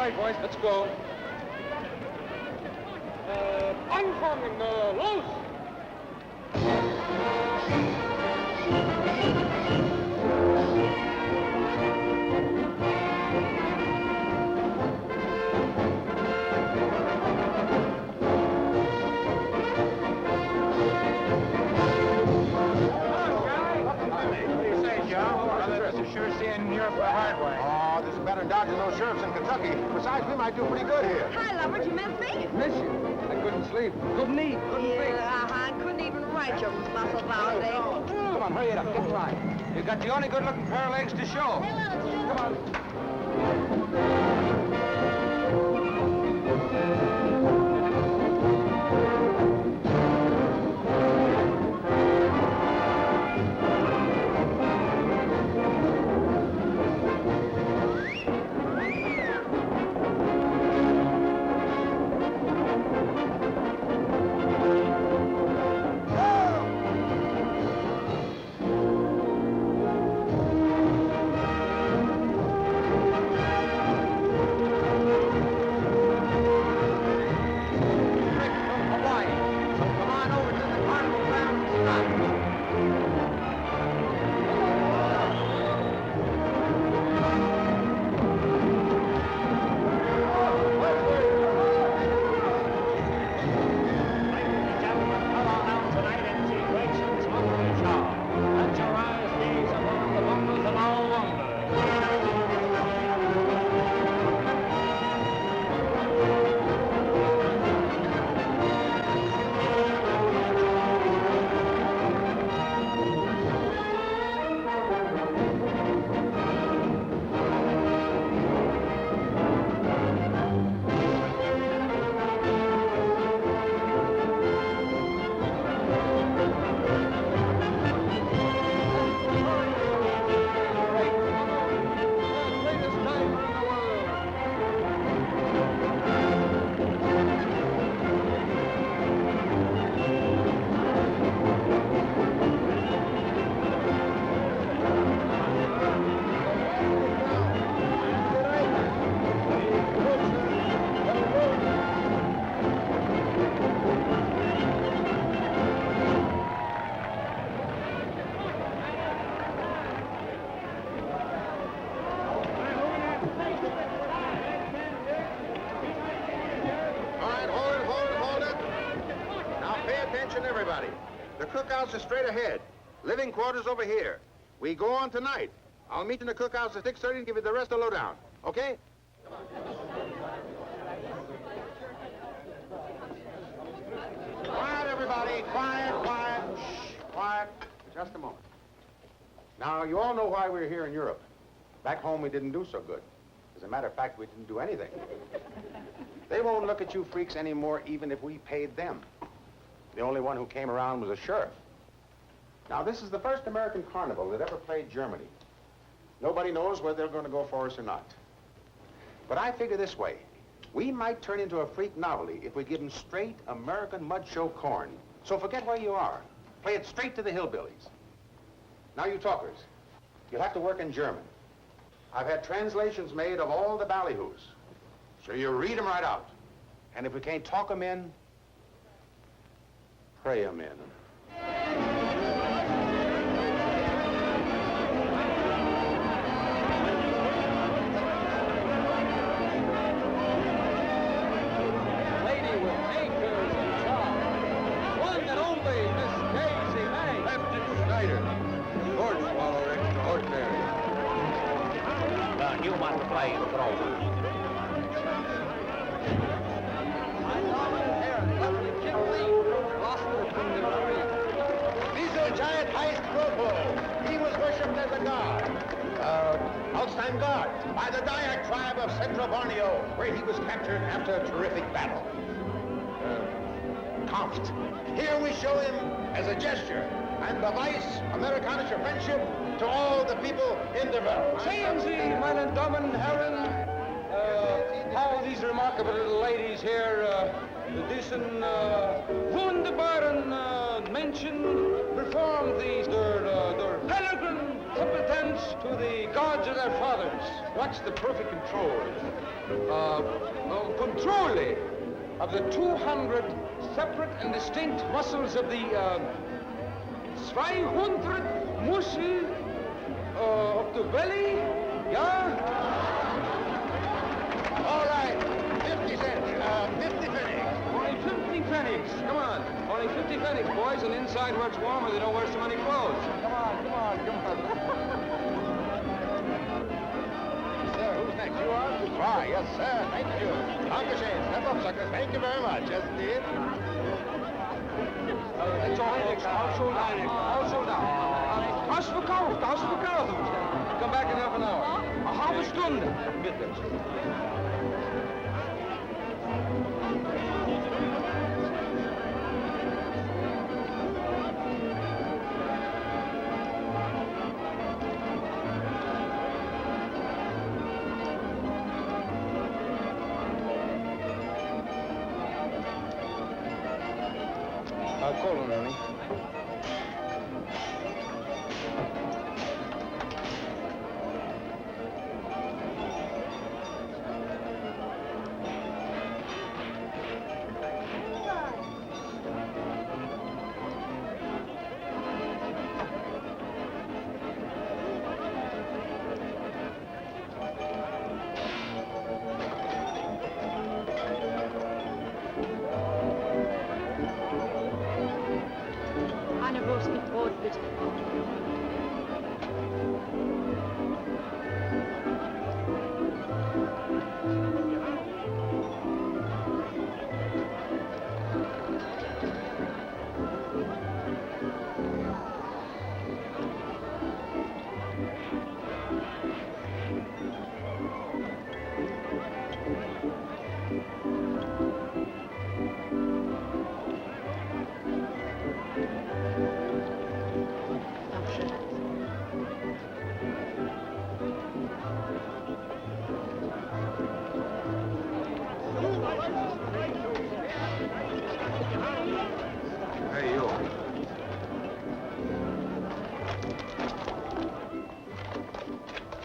right, boys, let's go. Anfangen, los! Sure seeing Europe the hard way. Oh, this is better than dodging those sheriffs in Kentucky. Besides, we might do pretty good here. Hi, lover. Did you miss me? Miss you. I couldn't sleep. Couldn't eat. Couldn't think. I couldn't even write your muscle about it. Come on, hurry it up. Get right. You got the only good-looking pair of legs to show. Come on. Everybody. The cookhouse is straight ahead. Living quarters over here. We go on tonight. I'll meet you in the cookhouse at 6:30 and give you the rest of the lowdown. Okay? Quiet, everybody. Quiet, quiet. Shh, quiet. Just a moment. Now, you all know why we're here in Europe. Back home, we didn't do so good. As a matter of fact, we didn't do anything. They won't look at you freaks anymore, even if we paid them. The only one who came around was a sheriff. Now, this is the first American carnival that ever played Germany. Nobody knows whether they're going to go for us or not. But I figure this way. We might turn into a freak novelty if we give them straight American mud show corn. So forget where you are. Play it straight to the hillbillies. Now, you talkers, you'll have to work in German. I've had translations made of all the ballyhoos. So you read them right out. And if we can't talk them in, pray them in. You want to play the role. He's a giant heist Gropo. He was worshipped as a god. Outside god by the Dayak tribe of Central Borneo, where he was captured after a terrific battle. Kampft. Here we show him as a gesture and beweis amerikanische friendship to all the people in the world. Sehen Sie, meine Damen und Herren, how these remarkable little ladies here, diesen wunderbaren Menschen perform their peregrine competence to the gods of their fathers. What's the perfect control? Control of the 200 separate and distinct muscles of the 200 muscle of the belly, yeah? All right, 50 cents, 50 pennies. Only 50 pennies. Come on. Only 50 pennies, boys, and inside where it's warmer, they don't wear so many clothes. Come on. Sir, who's next? You are? Why, yes, sir. Thank you. Dankeschön. Step up, suckers. Thank you very much. Yes, indeed. That's all, folks. All sold out. All sold out. Ausverkauft. Come back in half an hour. A halbe Stunde. Bitte. I'll call him, Ernie. Eine Wurst mit Brot, bitte. Hey, you.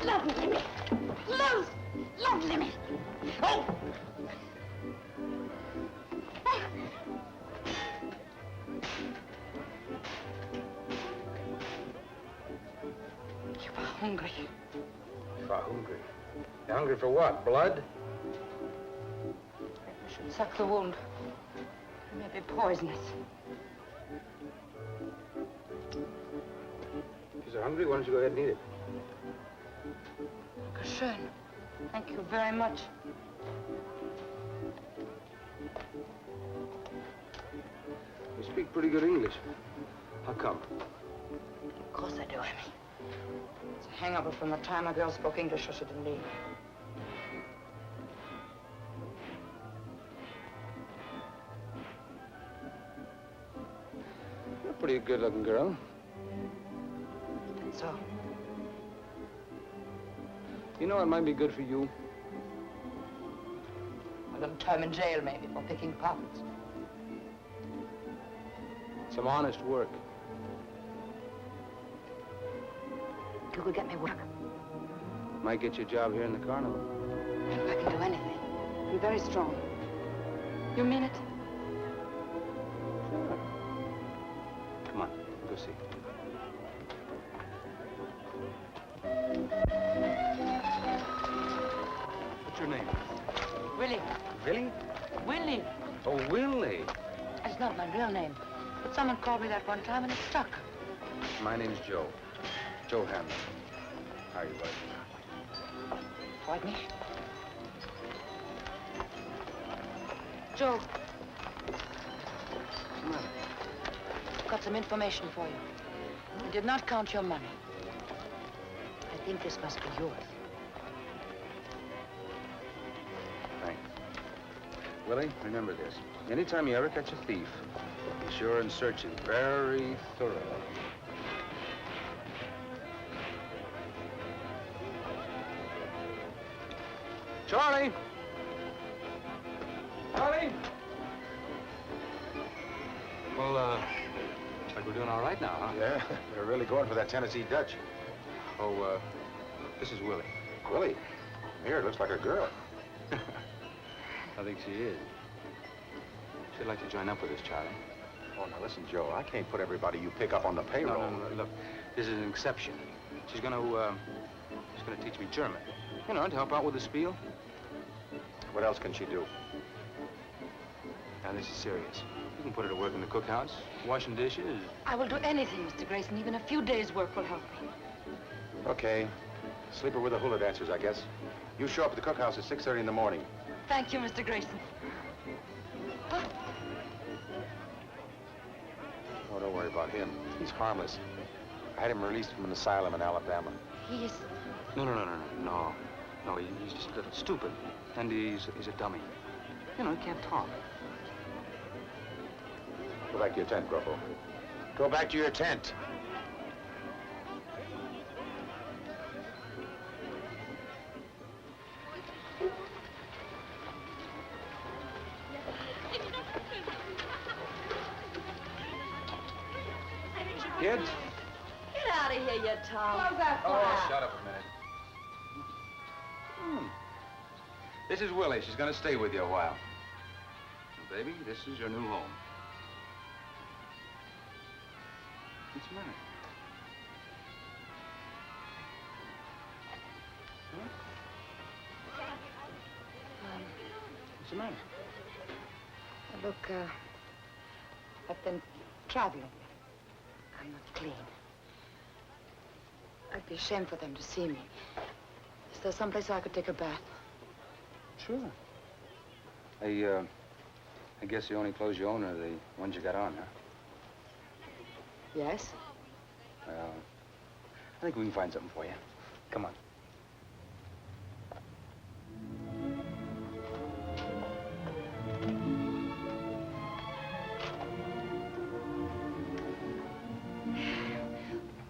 Lovely me. Lovely me. Oh! You were hungry. You're hungry. You're hungry for what? Blood? We should suck the wound. It may be poisonous. If you're hungry, why don't you go ahead and eat it? Schön. Thank you very much. You speak pretty good English. How come? Of course I do, Emmy. It's a hangover from the time a girl spoke English so she didn't leave. You're a pretty good-looking girl. And so, You know, it might be good for you. a little time in jail, maybe, for picking pockets. Some honest work. You could get me work. Might get you a job here in the carnival. I can do anything. I'm very strong. You mean it? Sure. Come on, go see. What's your name? Willie. Willie? Willie. Oh, Willie. It's not my real name. But someone called me that one time and it stuck. My name's Joe. Joe Hammond. How are you, buddy? Freut mich. Joe, What's the matter? I've got some information for you. I did not count your money. I think this must be yours. Thanks. Willie, remember this. Anytime you ever catch a thief, be sure and search him very thoroughly. Charlie! Charlie! Well, looks like we're doing all right now, huh? Yeah, they're really going for that Tennessee Dutch. Oh, this is Willie. Willie? Here, it looks like a girl. I think she is. She'd like to join up with us, Charlie. Oh, now listen, Joe, I can't put everybody you pick up on the payroll. No, look, this is an exception. She's gonna teach me German. You know, to help out with the spiel. What else can she do? Now, this is serious. You can put her to work in the cookhouse, washing dishes. I will do anything, Mr. Grayson. Even a few days' work will help me. Okay. Sleep her with the hula dancers, I guess. You show up at the cookhouse at 6:30 in the morning. Thank you, Mr. Grayson. Oh, don't worry about him. He's harmless. I had him released from an asylum in Alabama. He's... No, he's just a little stupid. And he's a dummy. You know, he can't talk. Go back to your tent, Gruffo. Go back to your tent. Kids? Get out of here, you Tom. Close that Oh, shut up a minute. This is Willie. She's gonna stay with you a while. Now, baby, this is your new home. What's the matter? Huh? What's the matter? Look, I've been traveling. I'm not clean. I'd be ashamed for them to see me. Is there someplace I could take a bath? Sure. I guess the only clothes you own are the ones you got on, huh? Yes? Well, I think we can find something for you. Come on.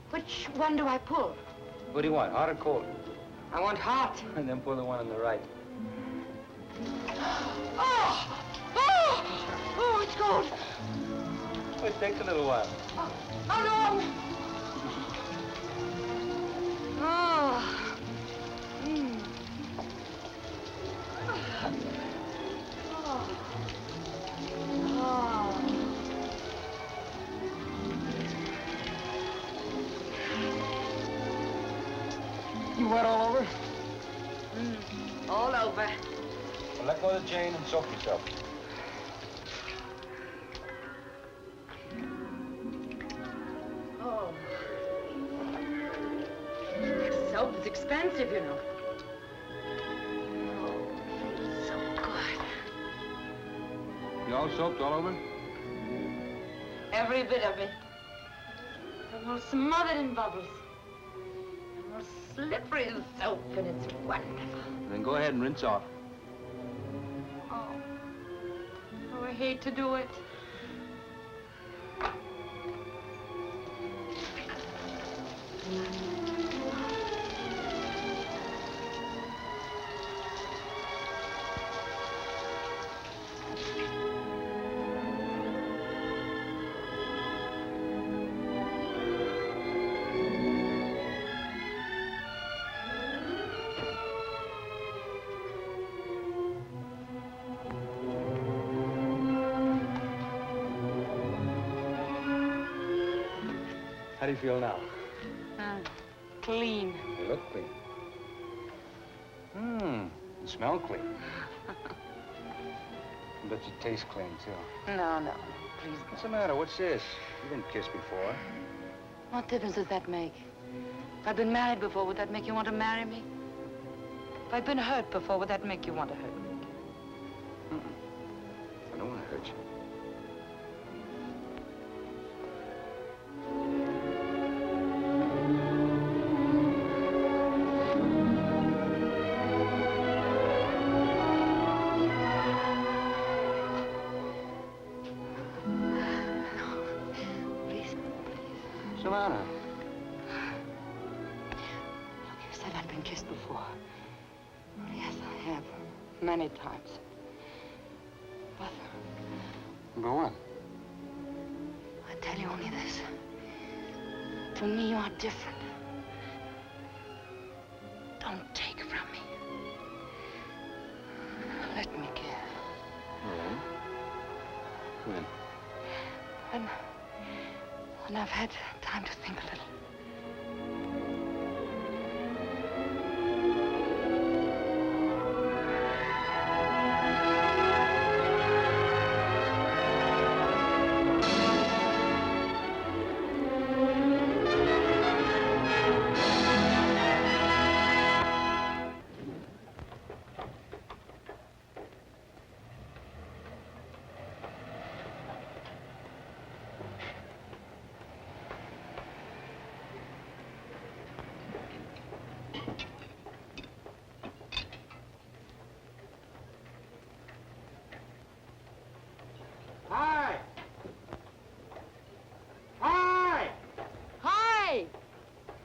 Which one do I pull? What do you want, hot or cold? I want hot. And then pull the one on the right. Oh! Oh! Oh, it's cold. Well, it takes a little while. How long? Oh. Mm. Oh. Oh. You wet all over? All over. Well, let go of the chain and soak yourself. Oh. Soap is expensive, you know. Oh, so good. You all soaked all over? Every bit of it. I'm all smothered in bubbles. I'm all slippery in soap, and it's wonderful. Then go ahead and rinse off. Oh. Oh, I hate to do it. How do you feel now? Clean. You look clean. You smell clean. I bet you taste clean, too. No, please. What's the matter? What's this? You didn't kiss before. What difference does that make? If I'd been married before, would that make you want to marry me? If I'd been hurt before, would that make you want to hurt me? I don't want to hurt you. What's the matter? Look, you said I'd been kissed before. Yes, I have. Many times. But Go on. I tell you only this. To me, you are different. Don't take from me. Let me care. Oh? When? When I've had time to think a little. Hi! Hi! Hi!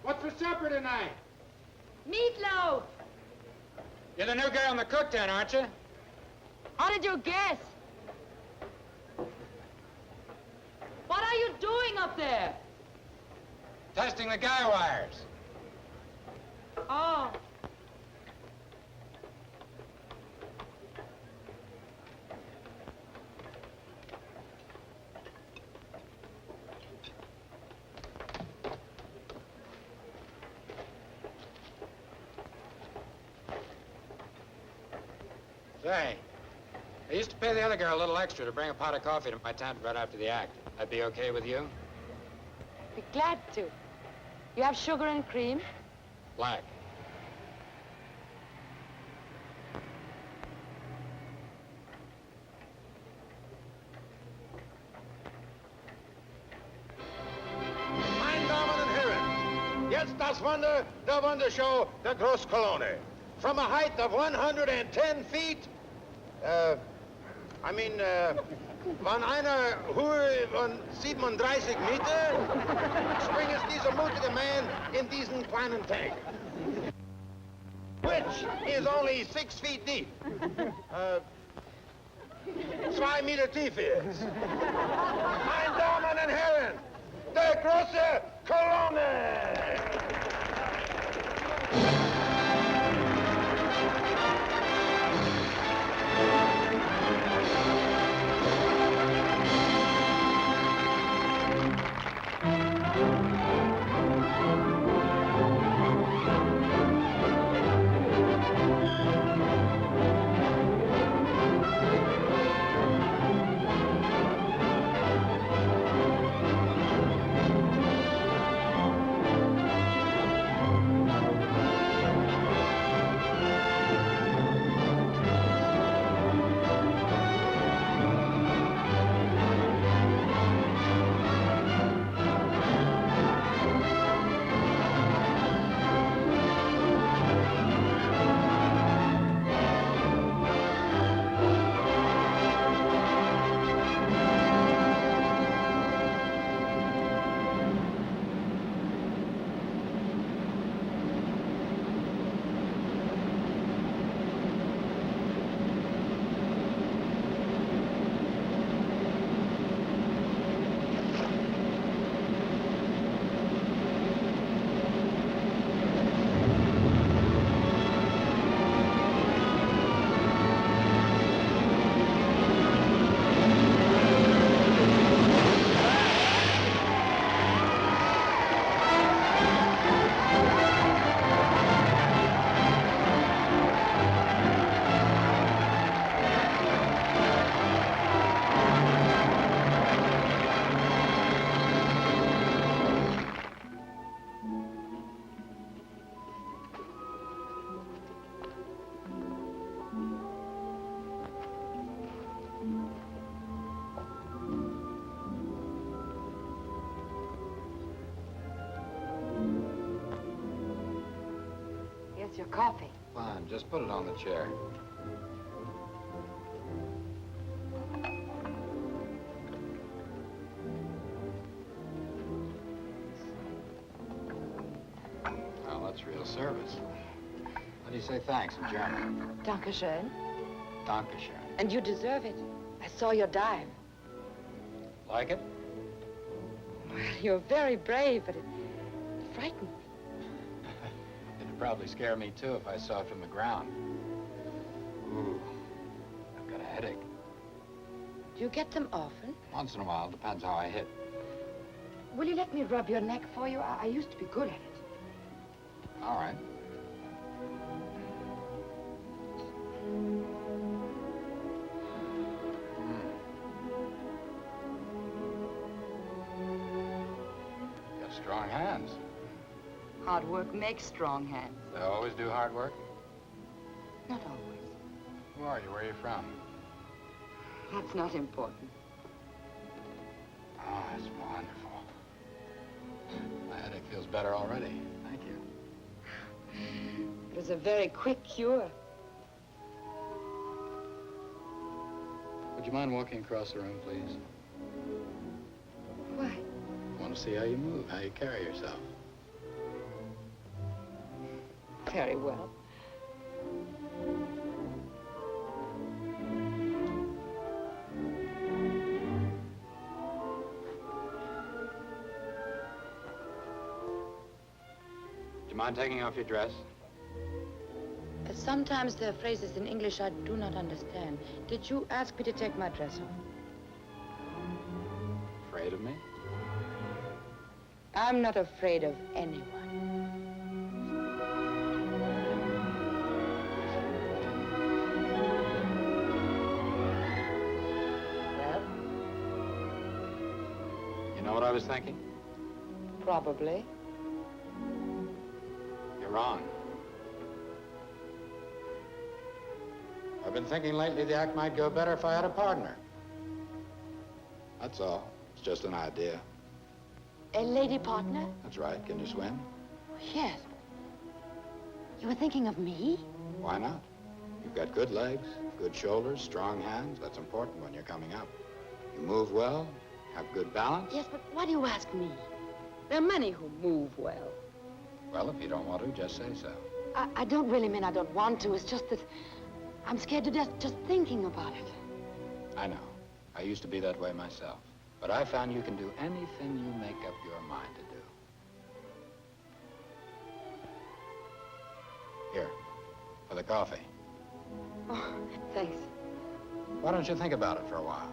What's for supper tonight? Meatloaf! You're the new guy on the cook tent, aren't you? How did you guess? What are you doing up there? Testing the guy wires. Oh. Say, I used to pay the other girl a little extra to bring a pot of coffee to my tent right after the act. That'd be okay with you? Be glad to. You have sugar and cream? Black. Meine Damen und Herren, jetzt das Wunder der Wundershow der Großkolonne. From a height of 110 feet, von einer Höhe von 37 Meter, springt dieser mutige Mann in diesen kleinen Tank, which is only 6 feet deep. 2 Meter tief ist. Meine Damen und Herren, der große Kolonne! Here's your coffee. Fine, just put it on the chair. Well, that's real service. How do you say thanks in German? Dankeschön. Dankeschön. And you deserve it. I saw your dive. Like it? Well, you're very brave, but it frightened me. Did it probably scare me, too, if I saw it from the ground. Ooh, I've got a headache. Do you get them often? Once in a while, depends how I hit. Will you let me rub your neck for you? I used to be good at it. All right. Got strong hands. Hard work makes strong hands. They always do hard work? Not always. Who are you? Where are you from? That's not important. Oh, that's wonderful. My headache feels better already. Thank you. It was a very quick cure. Would you mind walking across the room, please? Why? I want to see how you move, how you carry yourself. Very well. Do you mind taking off your dress? Sometimes there are phrases in English I do not understand. Did you ask me to take my dress off? Afraid of me? I'm not afraid of anyone. Well? You know what I was thinking? Probably. You're wrong. I've been thinking lately the act might go better if I had a partner. That's all. It's just an idea. A lady partner? That's right. Can you swim? Yes. You were thinking of me? Why not? You've got good legs, good shoulders, strong hands. That's important when you're coming up. You move well, have good balance. Yes, but why do you ask me? There are many who move well. Well, if you don't want to, just say so. I don't really mean I don't want to. It's just that I'm scared to death just thinking about it. I know. I used to be that way myself. But I found you can do anything you make up your mind to do. Here, for the coffee. Oh, thanks. Why don't you think about it for a while?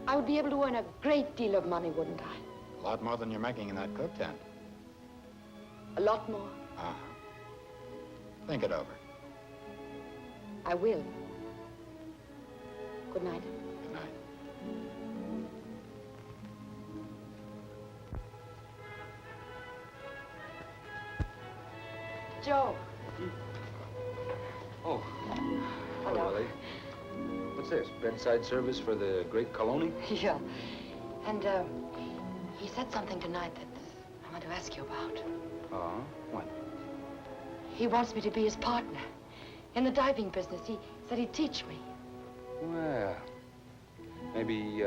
I would be able to earn a great deal of money, wouldn't I? A lot more than you're making in that cook tent. A lot more. Uh-huh. Think it over. I will. Good night. Good night. Joe. Oh. Hello. Lily. What's this? Bedside service for the great colony? Yeah. And, he said something tonight that I want to ask you about. What? He wants me to be his partner. In the diving business, he said he'd teach me. Well, maybe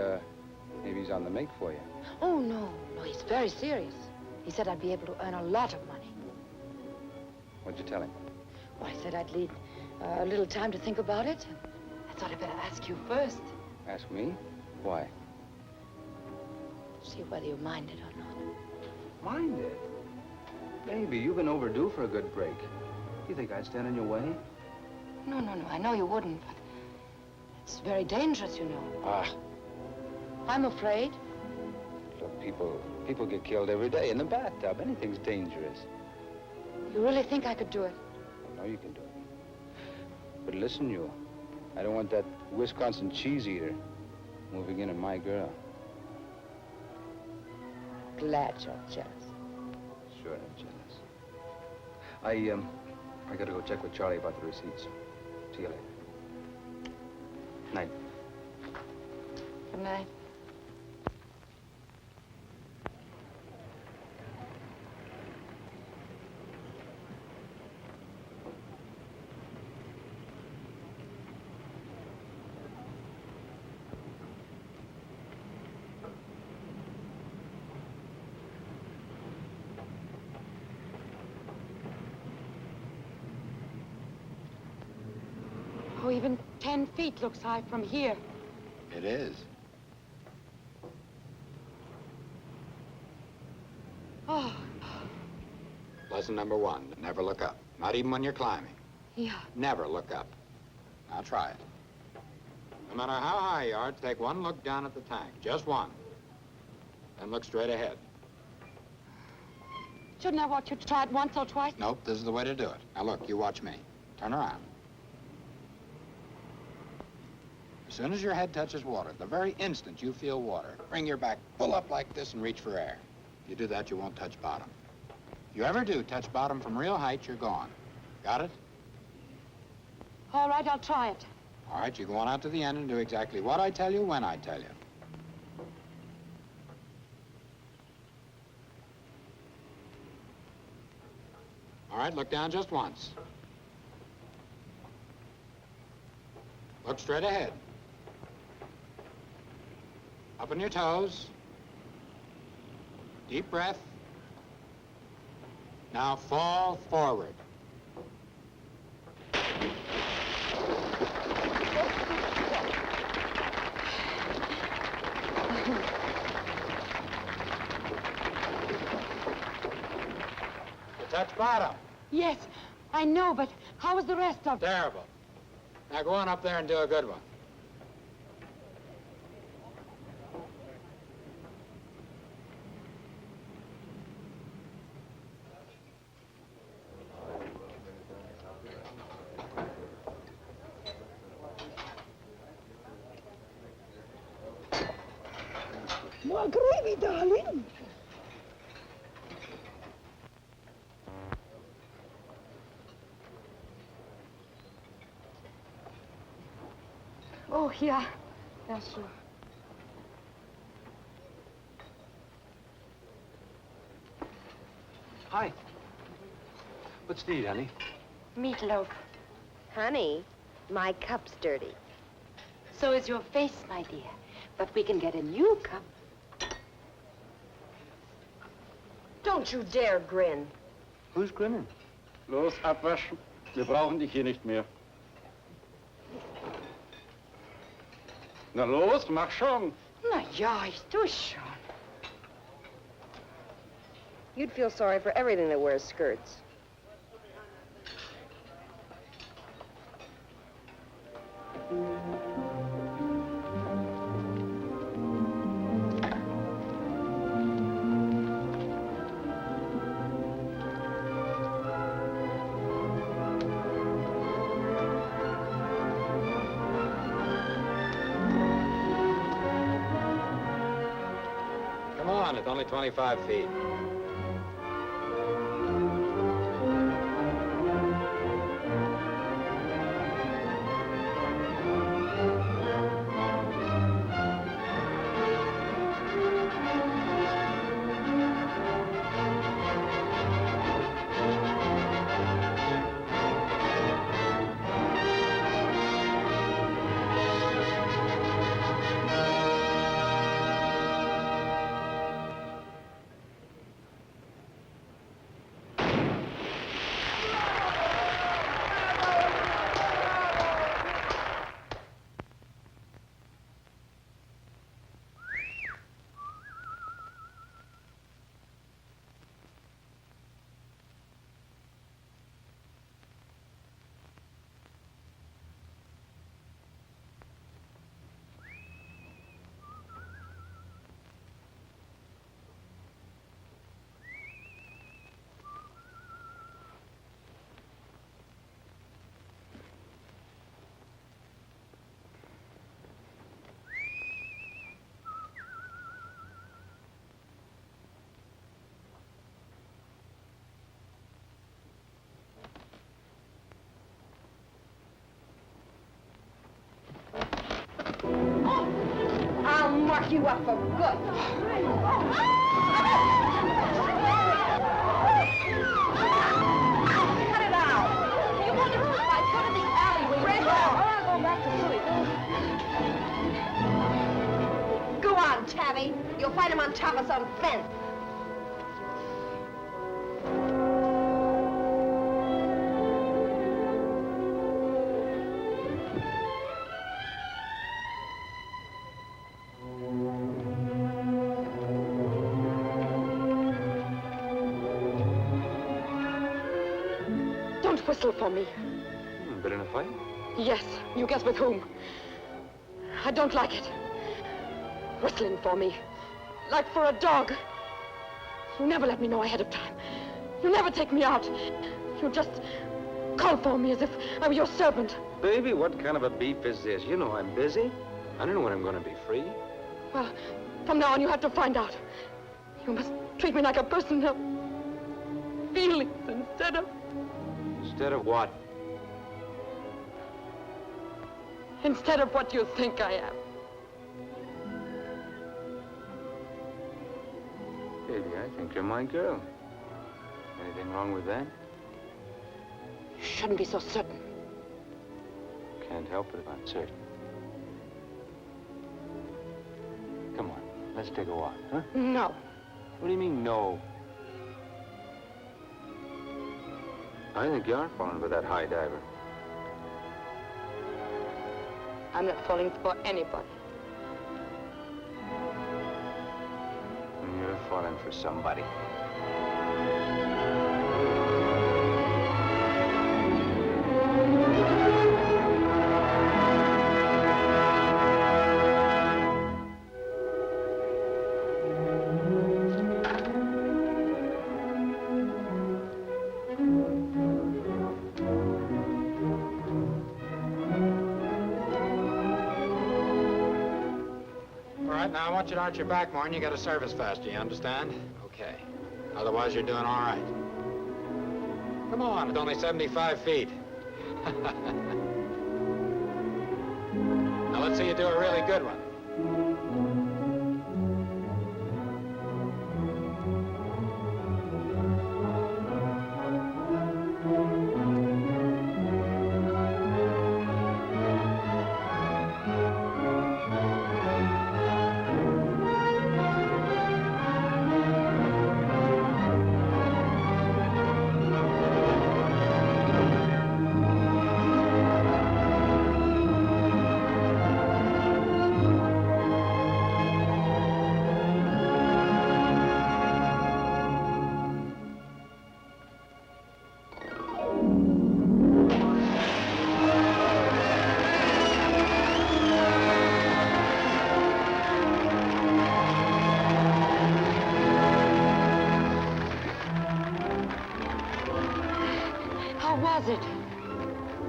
he's on the make for you. Oh, no. No, he's very serious. He said I'd be able to earn a lot of money. What'd you tell him? Well, I said I'd need a little time to think about it. And I thought I'd better ask you first. Ask me? Why? See whether you mind it or not. Mind it? Baby, you've been overdue for a good break. You think I'd stand in your way? No, no, no. I know you wouldn't, but it's very dangerous, you know. Ah, I'm afraid. look, people get killed every day in the bathtub. Anything's dangerous. You really think I could do it? I know you can do it. But listen, you, I don't want that Wisconsin cheese eater moving in on my girl. Glad you're jealous. Sure, I'm jealous. I gotta go check with Charlie about the receipts. See you later. Night. Good night. Oh, even 10 feet looks high from here. It is. Oh. Lesson number 1, never look up. Not even when you're climbing. Yeah. Never look up. Now try it. No matter how high you are, take one look down at the tank. Just one. Then look straight ahead. Shouldn't I want you to try it once or twice? Nope, this is the way to do it. Now look, you watch me. Turn around. As soon as your head touches water, the very instant you feel water, bring your back, pull up like this and reach for air. If you do that, you won't touch bottom. If you ever do touch bottom from real height, you're gone. Got it? All right, I'll try it. All right, you go on out to the end and do exactly what I tell you when I tell you. All right, look down just once. Look straight ahead. Up on your toes. Deep breath. Now fall forward. You touch bottom. Yes, I know, but how was the rest of it? Terrible. Now go on up there and do a good one. More gravy, darling. Oh, yeah. Yeah, sure. Hi. What's to eat, honey? Meatloaf. Honey, my cup's dirty. So is your face, my dear. But we can get a new cup. Don't you dare grin. Who's grinning? Los, abwaschen. Wir brauchen dich hier nicht mehr. Na los, mach schon. Na ja, ich tue schon. You'd feel sorry for everything that wears skirts. Come on, it's only 25 feet. I'll mark you up for good. Cut it out. You want to fight? Go to the alleyway. Red out. I'll go back to sleep. Go on, Tabby. You'll find him on top of some fence. whistle for me. Been in a fight? Yes, you guess with whom. I don't like it. Whistling for me, like for a dog. You never let me know ahead of time. You never take me out. You just call for me as if I were your servant. Baby, what kind of a beef is this? You know I'm busy. I don't know when I'm going to be free. Well, from now on you have to find out. You must treat me like a person of feelings instead of... Instead of what? Instead of what you think I am. Baby, I think you're my girl. Anything wrong with that? You shouldn't be so certain. Can't help it if I'm certain. Come on, let's take a walk, huh? No. What do you mean, no? I think you are falling for that high diver. I'm not falling for anybody. You're falling for somebody. Now, I want you to arch your back more and you got to service faster, you understand? Okay. Otherwise, you're doing all right. Come on, it's only 75 feet. Now, let's see you do a really good one.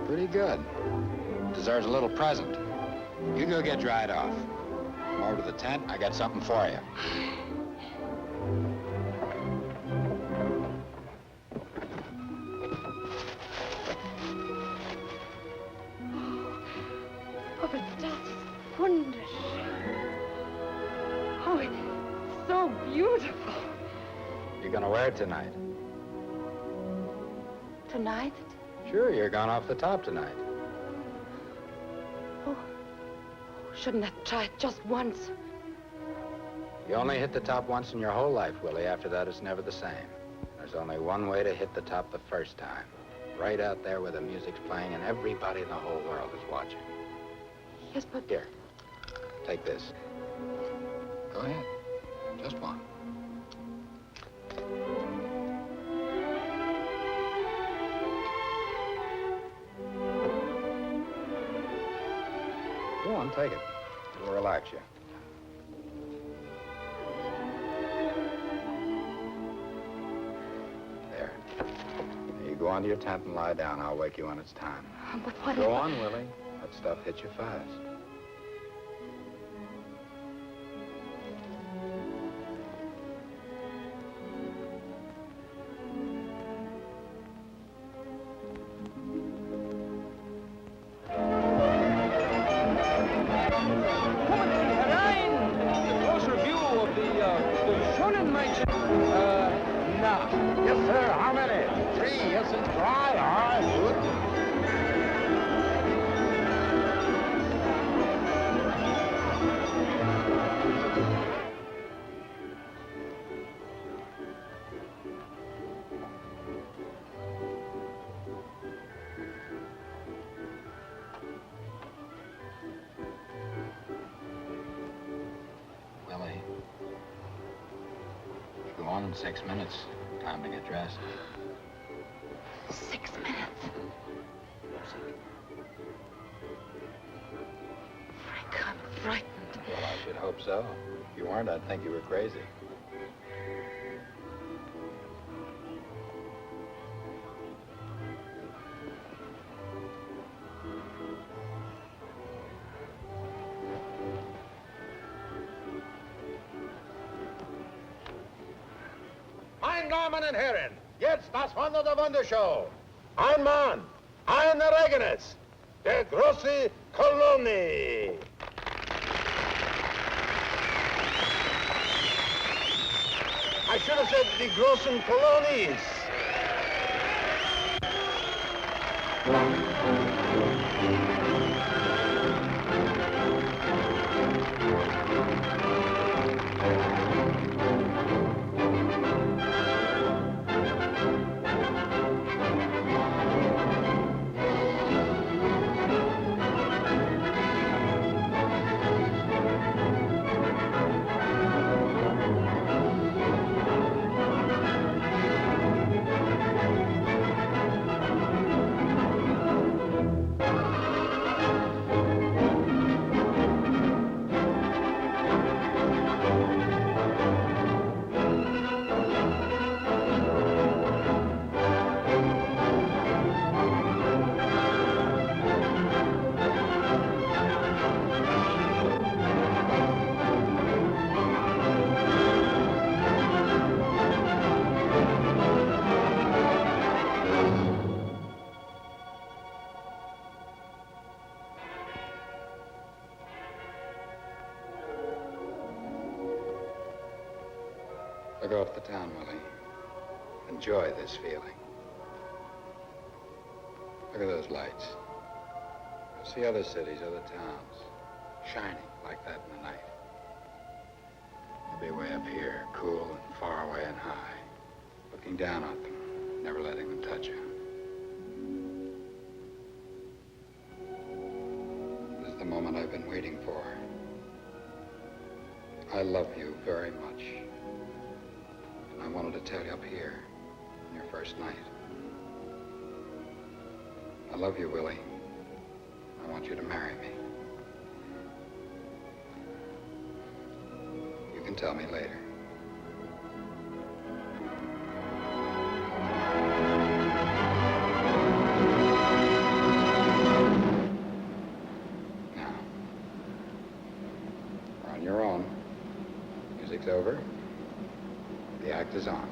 Pretty good. Deserves a little present. You go get dried off. Come over to the tent. I got something for you. Oh, but that's wonderful. Oh, it's so beautiful. You're gonna wear it tonight. Tonight? Sure, you're going off the top tonight. Oh, shouldn't I try it just once? You only hit the top once in your whole life, Willie. After that, it's never the same. There's only one way to hit the top the first time. Right out there where the music's playing and everybody in the whole world is watching. Yes, but... Here, take this. Go ahead. Just one. Go on, take it. It'll relax you. There. Now you go on to your tent and lie down. I'll wake you when it's time. But what Go on, Willie. That stuff hits you fast. Yes, sir. How many? 3. Yes, it's dry. All right, good. Willie. You go on in 6 minutes. Time to get dressed. 6 minutes. Frank, I'm frightened. Well, I should hope so. If you weren't, I'd think you were crazy. Mein Damen und Herren, jetzt das Wunder der Wundershow. Ein Mann, ein Ereignis, der große Kolonie. I should have said die großen Kolonies. Look off the town, Willie. Enjoy this feeling. Look at those lights. You'll see other cities, other towns, shining like that in the night. You'll be way up here, cool and far away and high, looking down on them, never letting them touch you. This is the moment I've been waiting for. I love you very much. I wanted to tell you up here on your first night. I love you, Willie. I want you to marry me. You can tell me later. Now, we're on your own. Music's over. The act is on.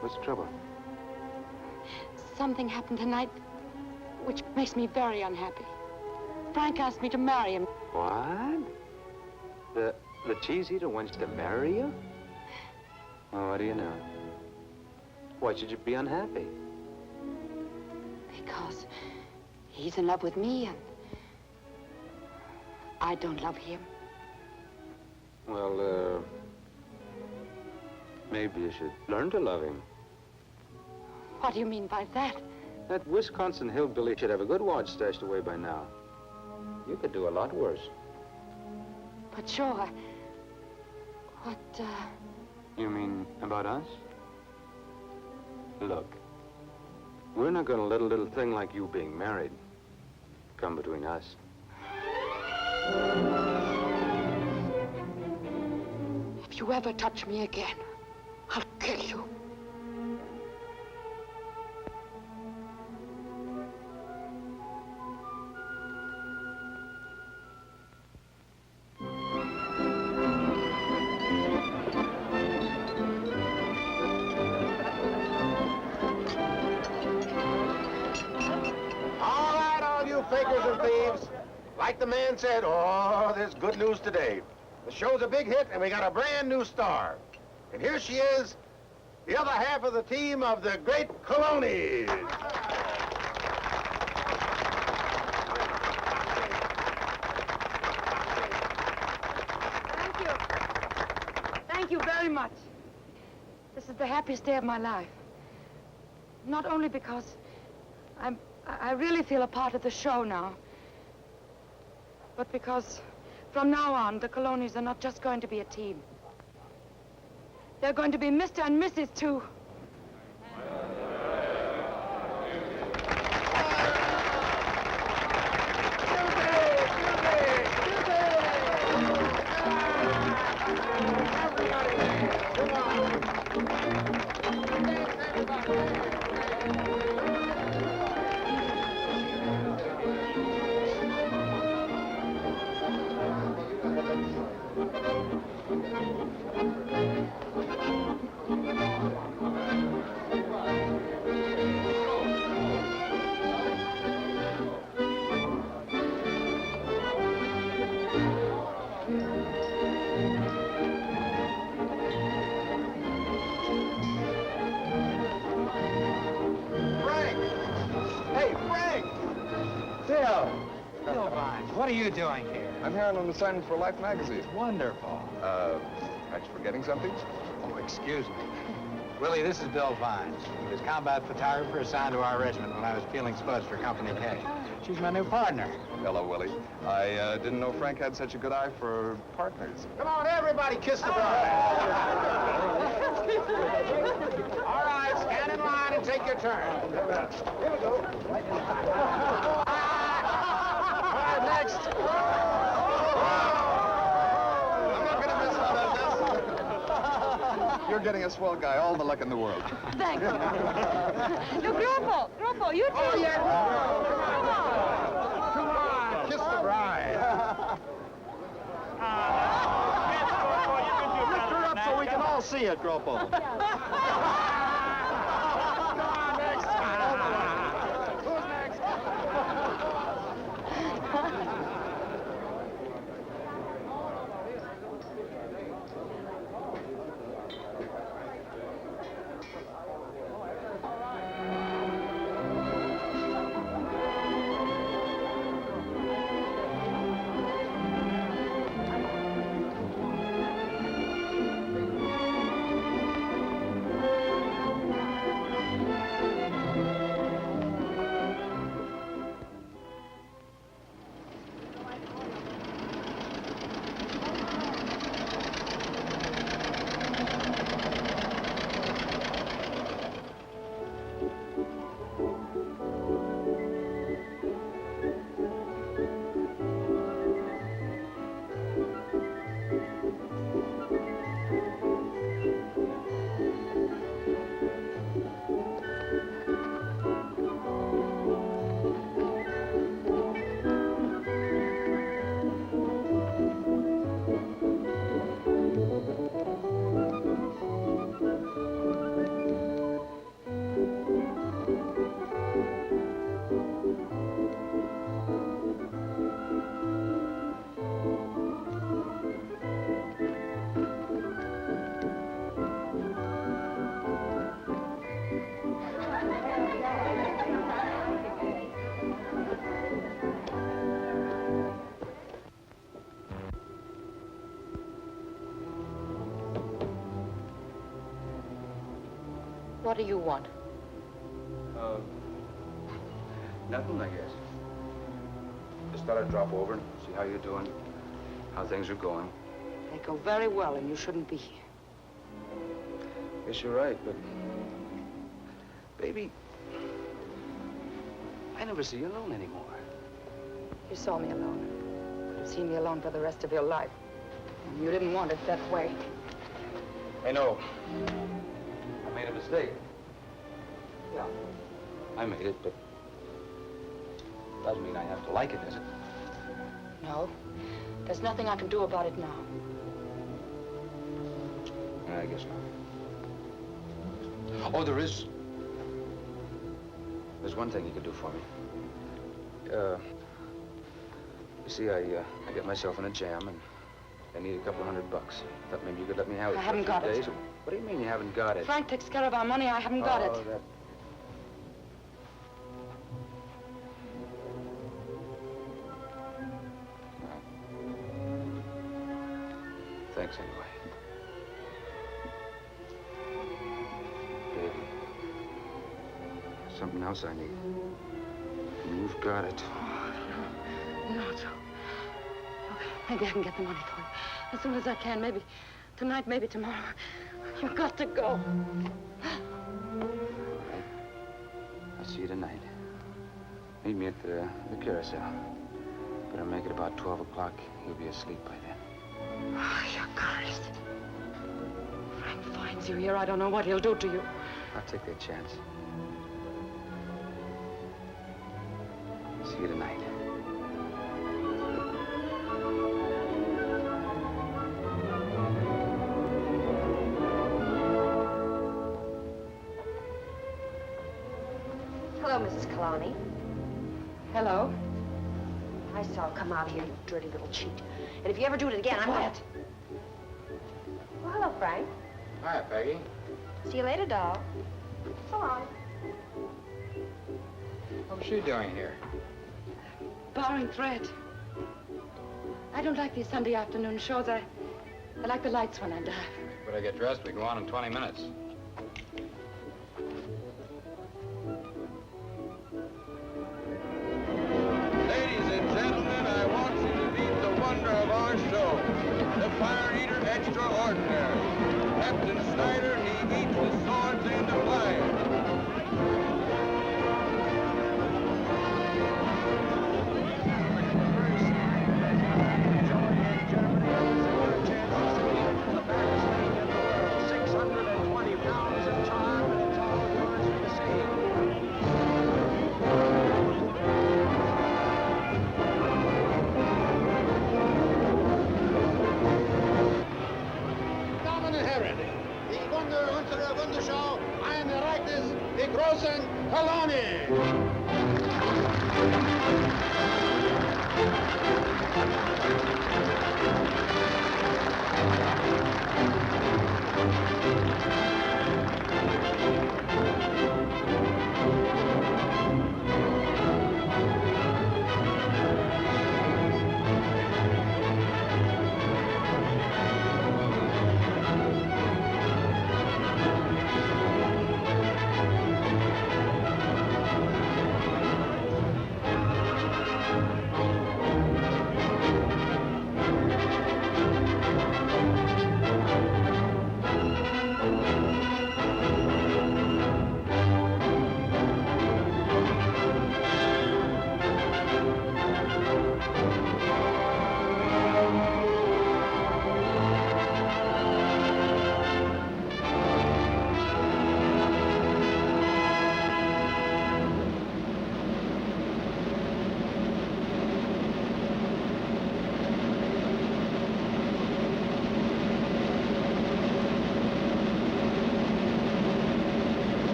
What's the trouble? Something happened tonight which makes me very unhappy. Frank asked me to marry him. What? The cheese eater wants to marry you? Oh, what do you know? Why should you be unhappy? Because he's in love with me and I don't love him. Well, maybe you should learn to love him. What do you mean by that? That Wisconsin hillbilly should have a good watch stashed away by now. You could do a lot worse. But sure, You mean about us? Look, we're not going to let a little thing like you being married come between us. If you ever touch me again, I'll kill you. Fakers and thieves. Like the man said, oh, there's good news today. The show's a big hit, and we got a brand new star. And here she is, the other half of the team of the great Colonies. Thank you. Thank you very much. This is the happiest day of my life. Not only because I really feel a part of the show now, but because from now on, the Colonies are not just going to be a team. They're going to be Mr. and Mrs. too. What are you doing here? I'm here on an assignment for Life magazine. Wonderful. Aren't you forgetting something? Oh, excuse me. Willie, this is Bill Vines. He was combat photographer assigned to our regiment when I was peeling spuds for Company K. She's my new partner. Hello, Willie. I didn't know Frank had such a good eye for partners. Come on, everybody, kiss the bride. All right, stand in line and take your turn. Here we go. All right, next. I'm not gonna miss out on this. You're getting a swell guy, all the luck in the world. Thank you. Look, Grupo, you too. Oh, yeah. Come on. Come on, kiss the bride. Lift her up so we can all see it, Gropo. Come on, next. Who's next? What do you want? Nothing, I guess. Just thought I'd drop over and see how you're doing, how things are going. They go very well, and you shouldn't be here. Guess you're right, but... Baby, I never see you alone anymore. You saw me alone. Could have seen me alone for the rest of your life. And you didn't want it that way. I know. I made a mistake. Yeah. I made it, but... doesn't mean I have to like it, does it? No. There's nothing I can do about it now. I guess not. Oh, there is. There's one thing you could do for me. You see, I got myself in a jam, and I need a couple $100. Thought maybe you could let me have it. I haven't got it. Days. What do you mean you haven't got it? Frank takes care of our money. I haven't got it. That... Thanks anyway. Baby, there's something else I need. You've got it. No. Okay, maybe I can get the money for you. As soon as I can, maybe tonight, maybe tomorrow. You've got to go. I'll see you tonight. Meet me at the carousel. Better make it about 12 o'clock. You'll be asleep by then. Oh, you're cursed. Frank finds you here. I don't know what he'll do to you. I'll take that chance. See you tonight. Hello, Mrs. Kalani. Hello. I saw her come out here, you dirty little cheat. And if you ever do it again, I'm Quiet. Well, hello, Frank. Hi, Peggy. See you later, doll. So long. What's she doing here? Borrowing thread. I don't like these Sunday afternoon shows. I like the lights when I dive. Better get dressed. We go on in 20 minutes. Ladies and gentlemen, I want you to meet the wonder of our show, the Fire Eater Extraordinary. Captain Snyder, he eats the swords and the fire. Damen und Herren, die Wunder unserer Wunderschau, ein Ereignis, die großen Kolonie.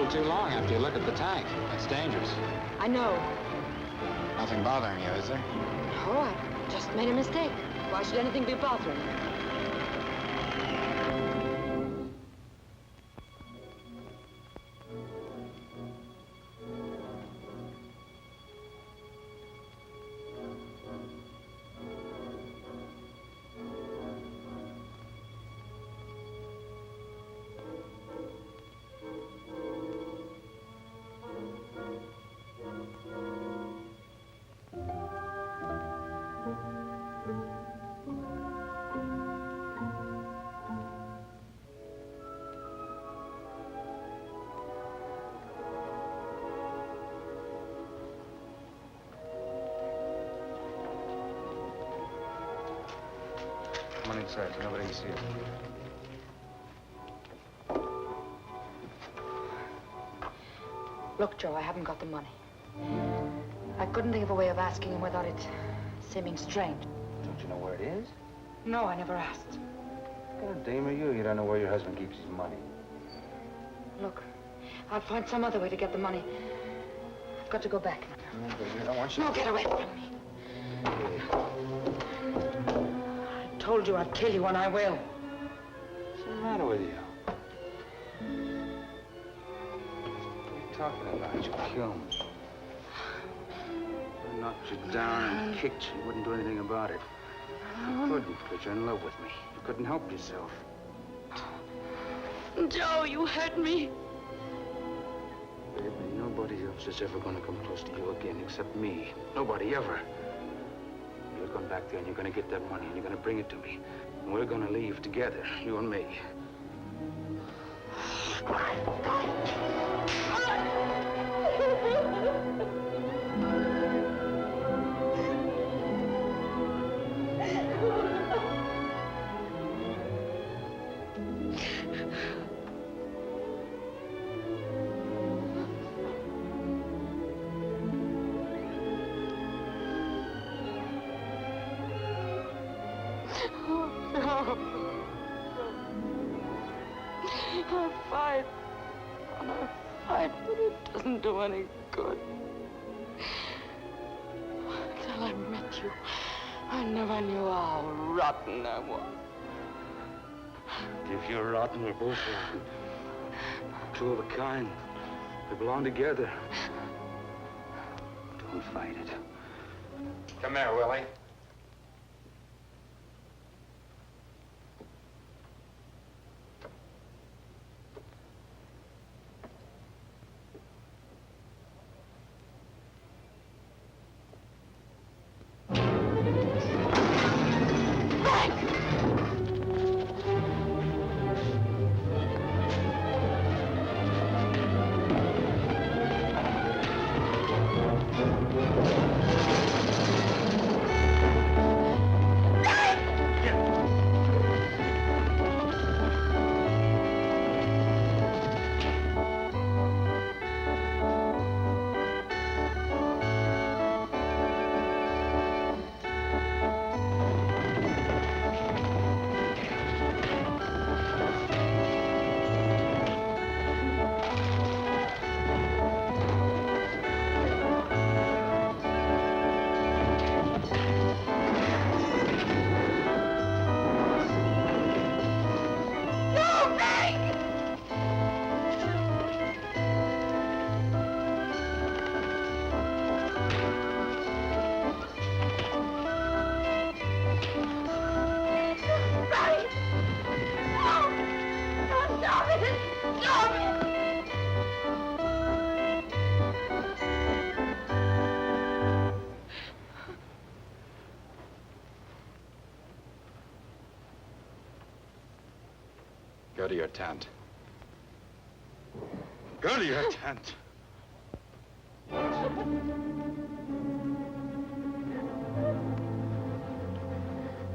little too long after you look at the tank. That's dangerous. I know. Nothing bothering you, is there? No, I just made a mistake. Why should anything be bothering me? Come on inside. Nobody can see it. Look, Joe, I haven't got the money. I couldn't think of a way of asking him without it seeming strange. Don't you know where it is? No, I never asked. What kind of dame are you? You don't know where your husband keeps his money. Look, I'll find some other way to get the money. I've got to go back now. No, baby, I don't want you. No, get away from me. I told you I'd kill you, and I will. What's the matter with you? What are you talking about? You'll kill me. I knocked you down and kicked you. You wouldn't do anything about it. You couldn't, because you're in love with me. You couldn't help yourself. Joe, you hurt me. Baby, nobody else is ever going to come close to you again except me. Nobody ever. You're going back there and you're going to get that money and you're going to bring it to me. And we're going to leave together, you and me. I'll fight, but it doesn't do any good. Until I met you, I never knew how rotten I was. If you're rotten, we're both rotten. Two of a kind. We belong together. Don't fight it. Come here, Willie. Go to your tent. Go to your tent.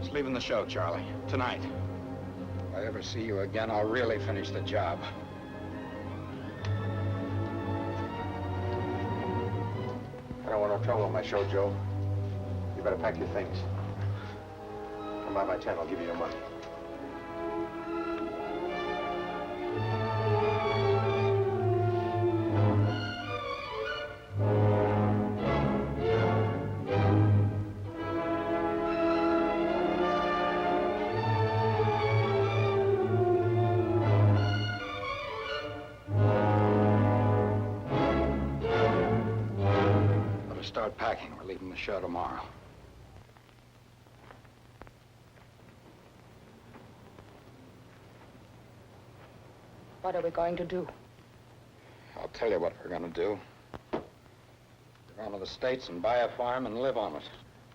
It's leaving the show, Charlie. Tonight. If I ever see you again, I'll really finish the job. I don't want no trouble on my show, Joe. You better pack your things. Come by my tent, I'll give you your money. start packing. We're leaving the show tomorrow. What are we going to do? I'll tell you what we're gonna do. We're going to the States and buy a farm and live on it.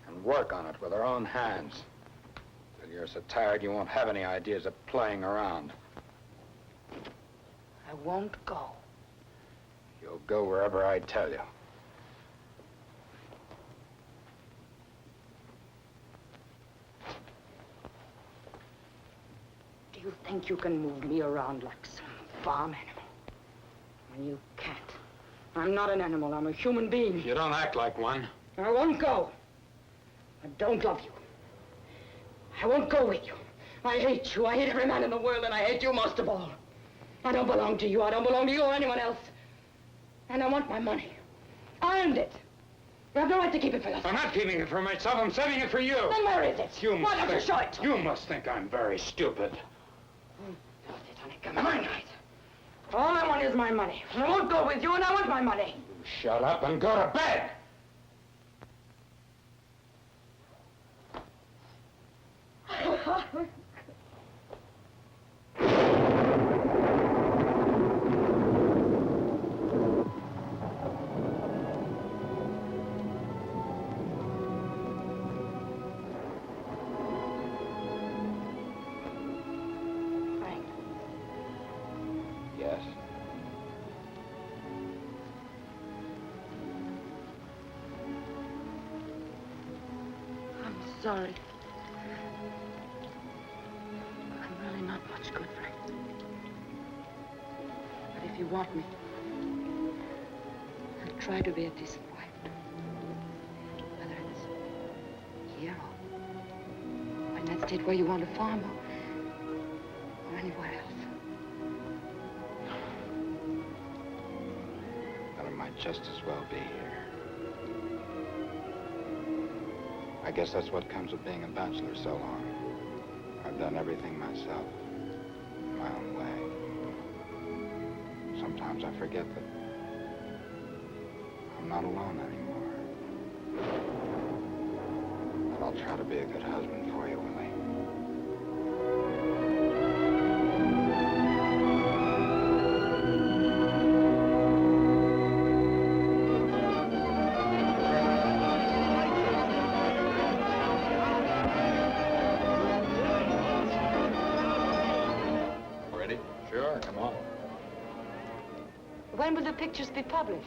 And work on it with our own hands. Till you're so tired you won't have any ideas of playing around. I won't go. You'll go wherever I tell you. Do you think you can move me around like some farm animal? When you can't. I'm not an animal, I'm a human being. You don't act like one. I won't go. I don't love you. I won't go with you. I hate you. I hate every man in the world, and I hate you most of all. I don't belong to you. I don't belong to you or anyone else. And I want my money. I earned it. You have no right to keep it for yourself. I'm not keeping it for myself. I'm saving it for you. Then where is it? Why don't you show it to me? You must think I'm very stupid. Come on, guys. All I want is my money. I won't go with you, and I want my money. Shut up and go to bed. Yes. I'm sorry. I'm really not much good, Frank. But if you want me, I'll try to be a decent wife. Whether it's here or in that state where you want a farm or anywhere else. But it might just as well be here. I guess that's what comes with being a bachelor so long. I've done everything myself, my own way. Sometimes I forget that I'm not alone anymore. But I'll try to be a good husband for you, Willie. When will the pictures be published?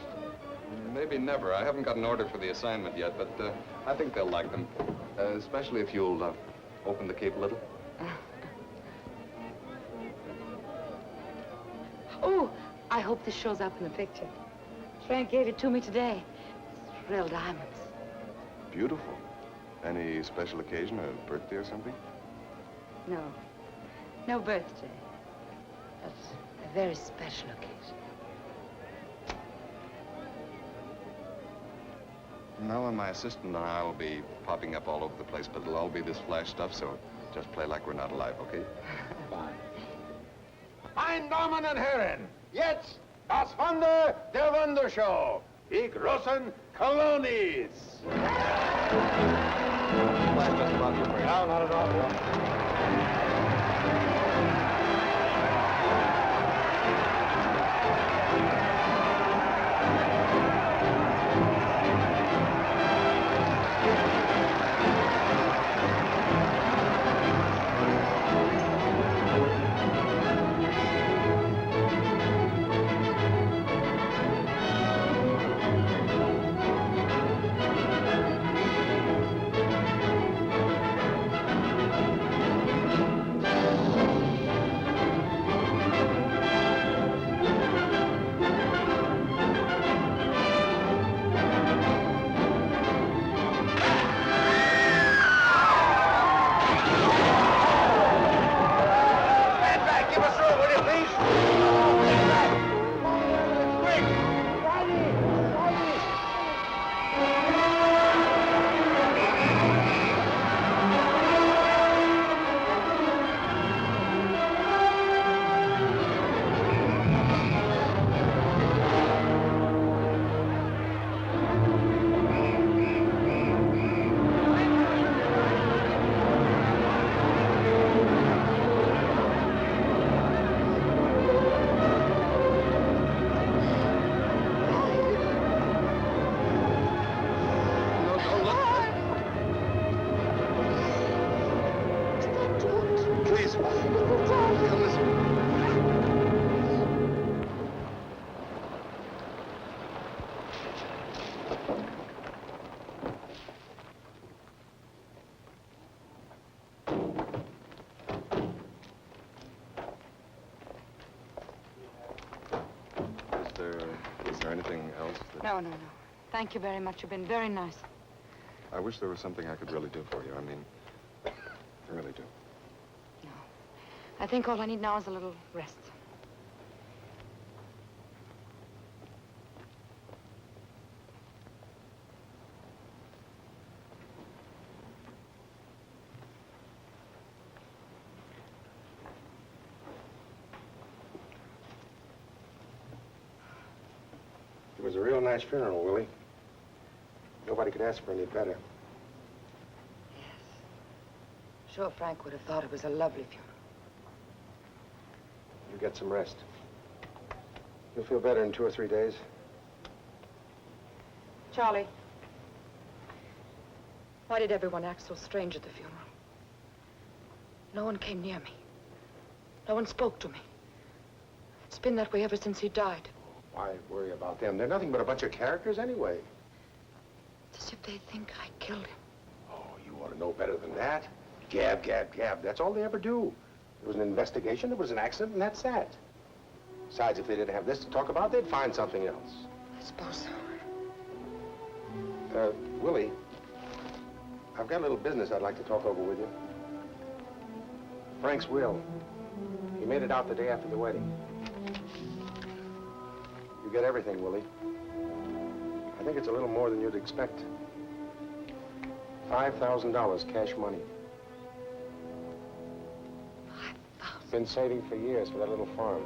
Maybe never. I haven't got an order for the assignment yet, but I think they'll like them. Especially if you'll open the cape a little. Oh, I hope this shows up in the picture. Frank gave it to me today. It's real diamonds. Beautiful. Any special occasion, a birthday or something? No. No birthday. That's a very special occasion. No, and my assistant and I will be popping up all over the place, but it'll all be this flash stuff, so just play like we're not alive, okay? Fine. Meine Damen und Herren, jetzt das Wunder der Wundershow. Die großen Kolonis. No, not at all. there anything else? No. Thank you very much. You've been very nice. I wish there was something I could really do for you. I mean, I really do. No. I think all I need now is a little rest. It was a real nice funeral, Willie. Nobody could ask for any better. Yes. Sure, Frank would have thought it was a lovely funeral. You get some rest. You'll feel better in 2 or 3 days. Charlie, why did everyone act so strange at the funeral? No one came near me. No one spoke to me. It's been that way ever since he died. Why worry about them? They're nothing but a bunch of characters anyway. It's as if they think I killed him. Oh, you ought to know better than that. Gab. That's all they ever do. There was an investigation, there was an accident, and that's that. Besides, if they didn't have this to talk about, they'd find something else. I suppose so. Willie, I've got a little business I'd like to talk over with you. Frank's will. He made it out the day after the wedding. You get everything, Willie. I think it's a little more than you'd expect. $5,000 cash money. $5,000? Been saving for years for that little farm.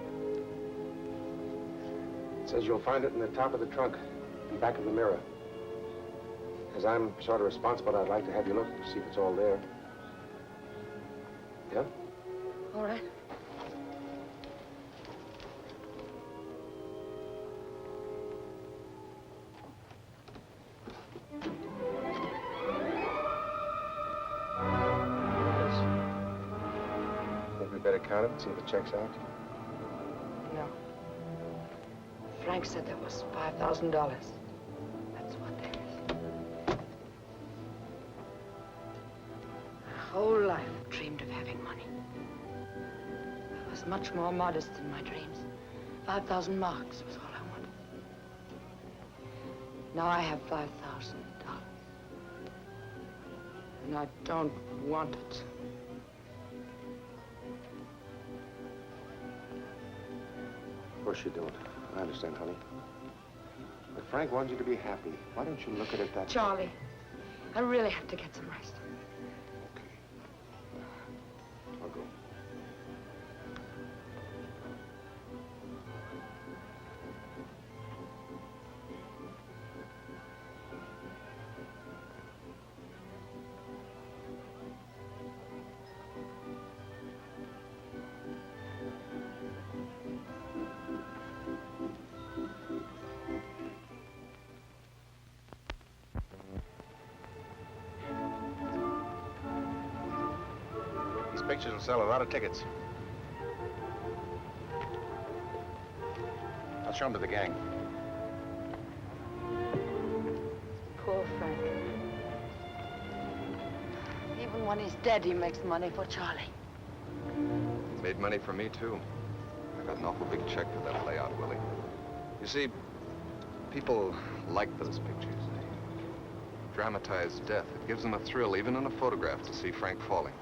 It says you'll find it in the top of the trunk, in back of the mirror. As I'm sort of responsible, I'd like to have you look to see if it's all there. Yeah? All right. Better count it and see if it checks out. No. Frank said there was $5,000. That's what there is. My whole life I've dreamed of having money. I was much more modest in my dreams. 5,000 marks was all I wanted. Now I have $5,000. And I don't want it. Of course you don't. I understand, honey. But Frank wants you to be happy. Why don't you look at it that way? Charlie, I really have to get some rest. Okay. I'll go. Pictures will sell a lot of tickets. I'll show them to the gang. Poor Frank. Even when he's dead, he makes money for Charlie. Made money for me, too. I got an awful big check for that layout, Willie. You see, people like those pictures. They dramatize death. It gives them a thrill, even in a photograph, to see Frank falling.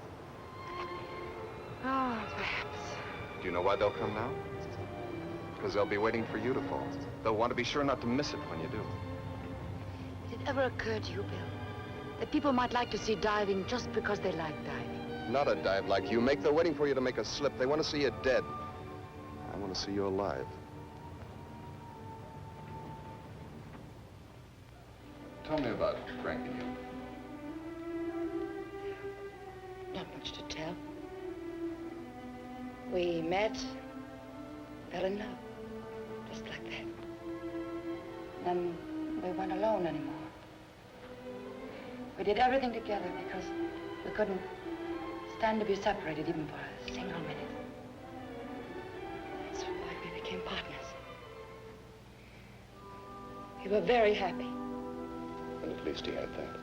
Oh, perhaps. Do you know why they'll come now? Because they'll be waiting for you to fall. They'll want to be sure not to miss it when you do. Did it ever occur to you, Bill, that people might like to see diving just because they like diving? Not a dive like you. They're waiting for you to make a slip. They want to see you dead. I want to see you alive. Tell me about Frank and you. Not much to tell. We met, fell in love, just like that. Then we weren't alone anymore. We did everything together because we couldn't stand to be separated even for a single minute. That's why we became partners. We were very happy. Well, at least he had that.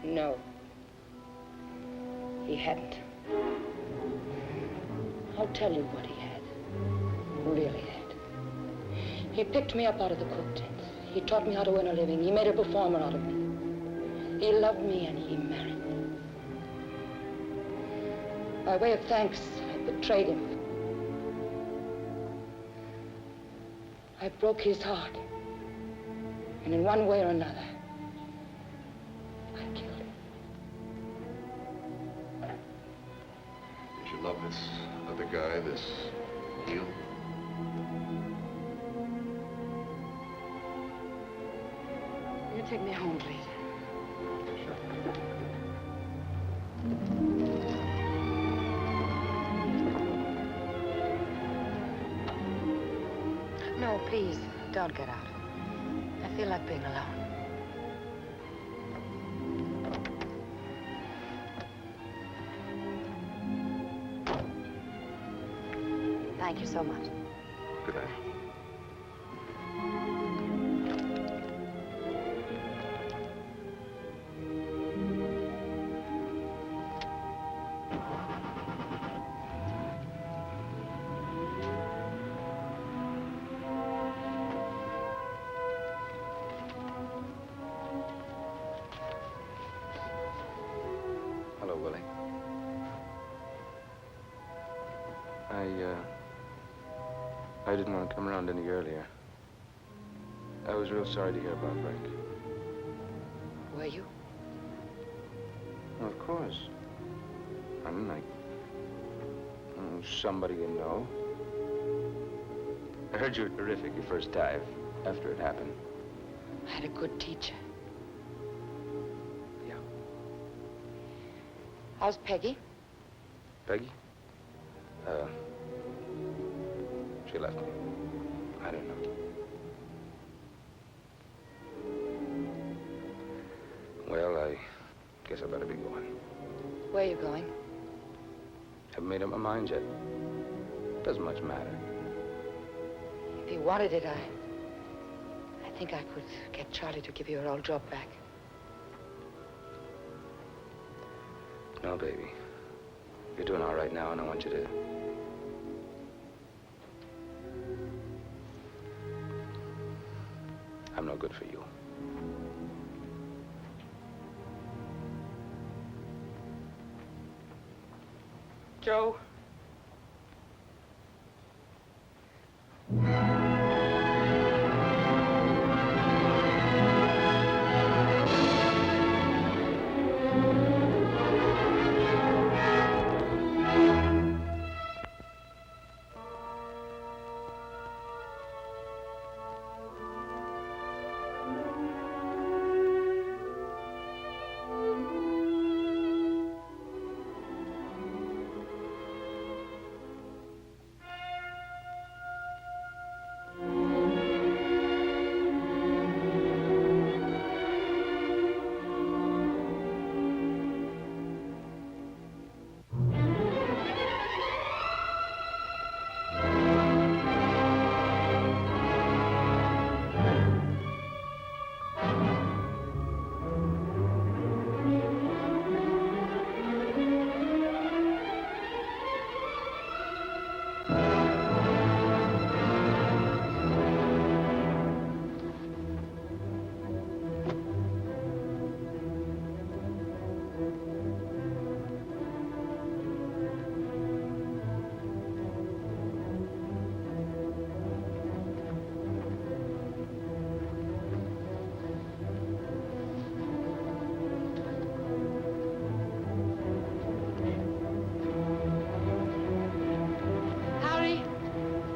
No. He hadn't. I'll tell you what he had. Really, Ed. He picked me up out of the cook tent. He taught me how to earn a living. He made a performer out of me. He loved me and he married me. By way of thanks, I betrayed him. I broke his heart. And in one way or another, I killed him. Did you love this other guy, this Neil? Will you take me home, please? No, please, don't get out. I feel like being alone. Thank you so much. Good night. Hello, Willie. I didn't want to come around any earlier. I was real sorry to hear about Frank. Were you? Well, of course. I'm like somebody you know. I heard you were terrific your first dive after it happened. I had a good teacher. Yeah. How's Peggy? Peggy? She left me. I don't know. Well, I guess I better be going. Where are you going? Haven't made up my mind yet. Doesn't much matter. If you wanted it, I think I could get Charlie to give you her old job back. No, baby. You're doing all right now, and I want you to... I'm no good for you. Joe.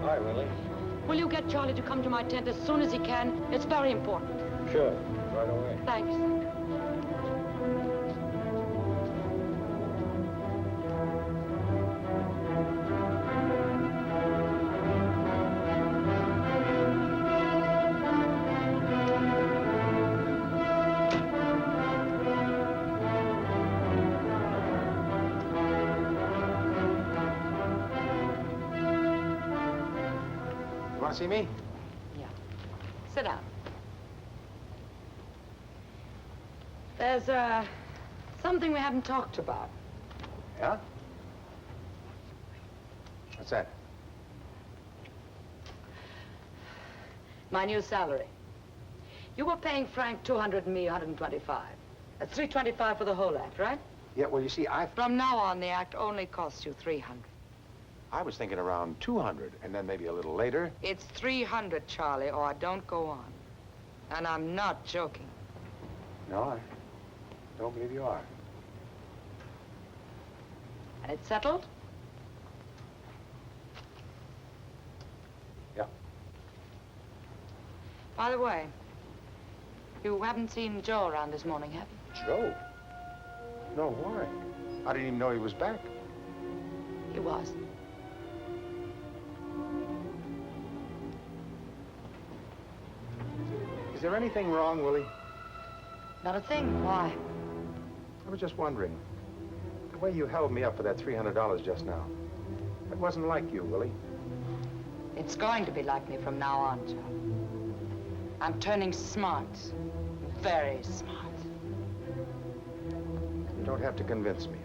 Hi, Willie. Will you get Charlie to come to my tent as soon as he can? It's very important. Sure, right away. Thanks. You want to see me? Yeah. Sit down. There's, something we haven't talked about. Yeah? What's that? My new salary. You were paying Frank 200 and me 125. That's 325 for the whole act, right? Yeah, well, you see, From now on, the act only costs you 300. I was thinking around 200, and then maybe a little later. It's 300, Charlie, or I don't go on. And I'm not joking. No, I don't believe you are. And it's settled? Yeah. By the way, you haven't seen Joe around this morning, have you? Joe? No, why? I didn't even know he was back. He was. Is there anything wrong, Willie? Not a thing. Why? I was just wondering. The way you held me up for that $300 just now. It wasn't like you, Willie. It's going to be like me from now on, Joe. I'm turning smart. Very smart. You don't have to convince me.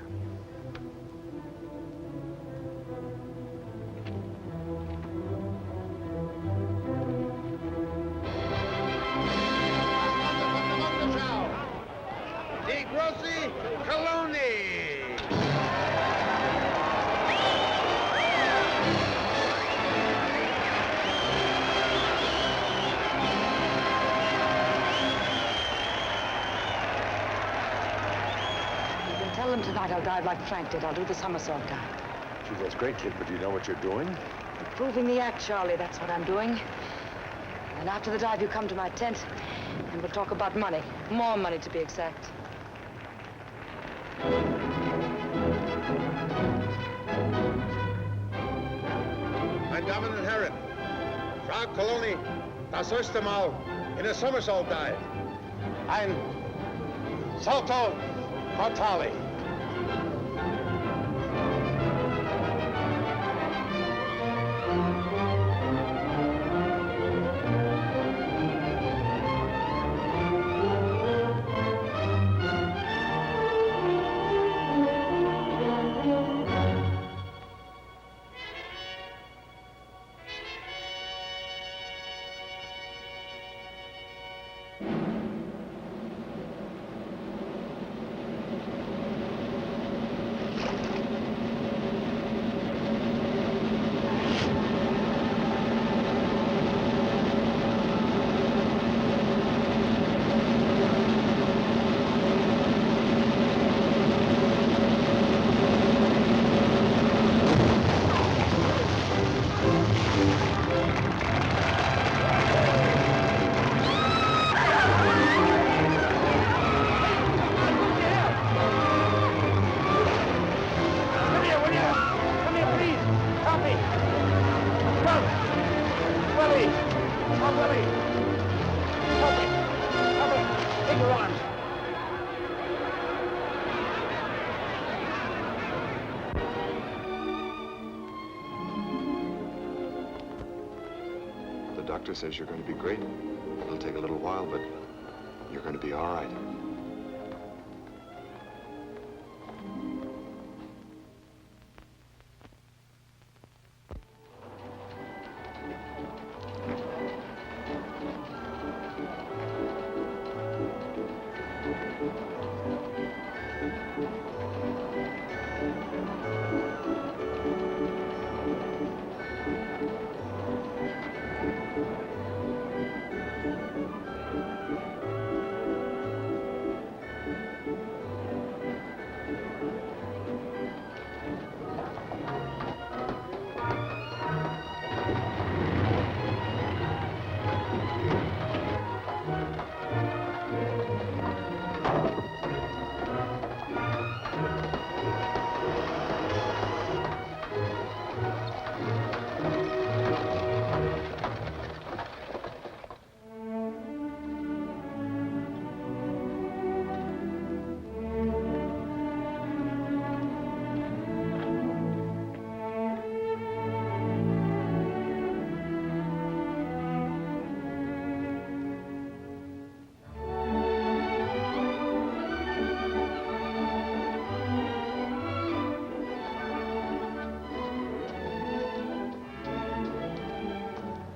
Tell them tonight I'll dive like Frank did. I'll do the somersault dive. Gee, that's great, kid, but do you know what you're doing? Improving the act, Charlie. That's what I'm doing. And after the dive, you come to my tent, and we'll talk about money. More money, to be exact. Meine Damen und Herren, Frau Coloni, das erste Mal in a somersault dive. Ein Salto Mortale. The doctor says you're going to be great. It'll take a little while, but you're going to be all right.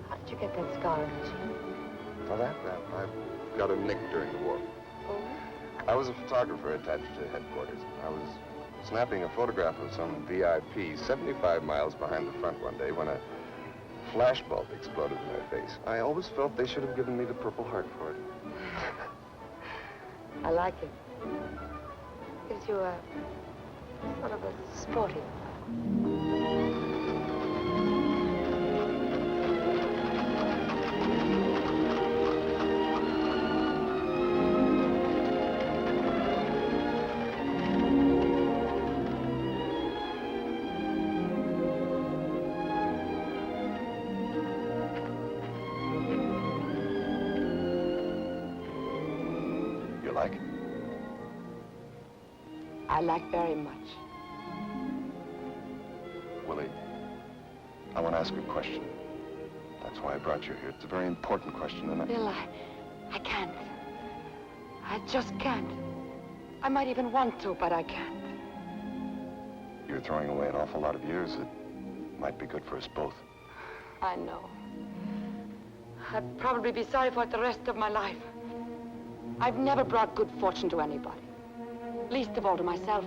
How did you get that scar on your cheek? For that, I've got a nick during the war. Oh? I was a photographer attached to headquarters. I was snapping a photograph of some VIP 75 miles behind the front one day when a flashbulb exploded in my face. I always felt they should have given me the Purple Heart for it. I like it. Gives you a sort of a sporty. I like very much. Willie, I want to ask you a question. That's why I brought you here. It's a very important question, and Bill, I can't. I just can't. I might even want to, but I can't. You're throwing away an awful lot of years that might be good for us both. I know. I'd probably be sorry for it the rest of my life. I've never brought good fortune to anybody. Least of all to myself.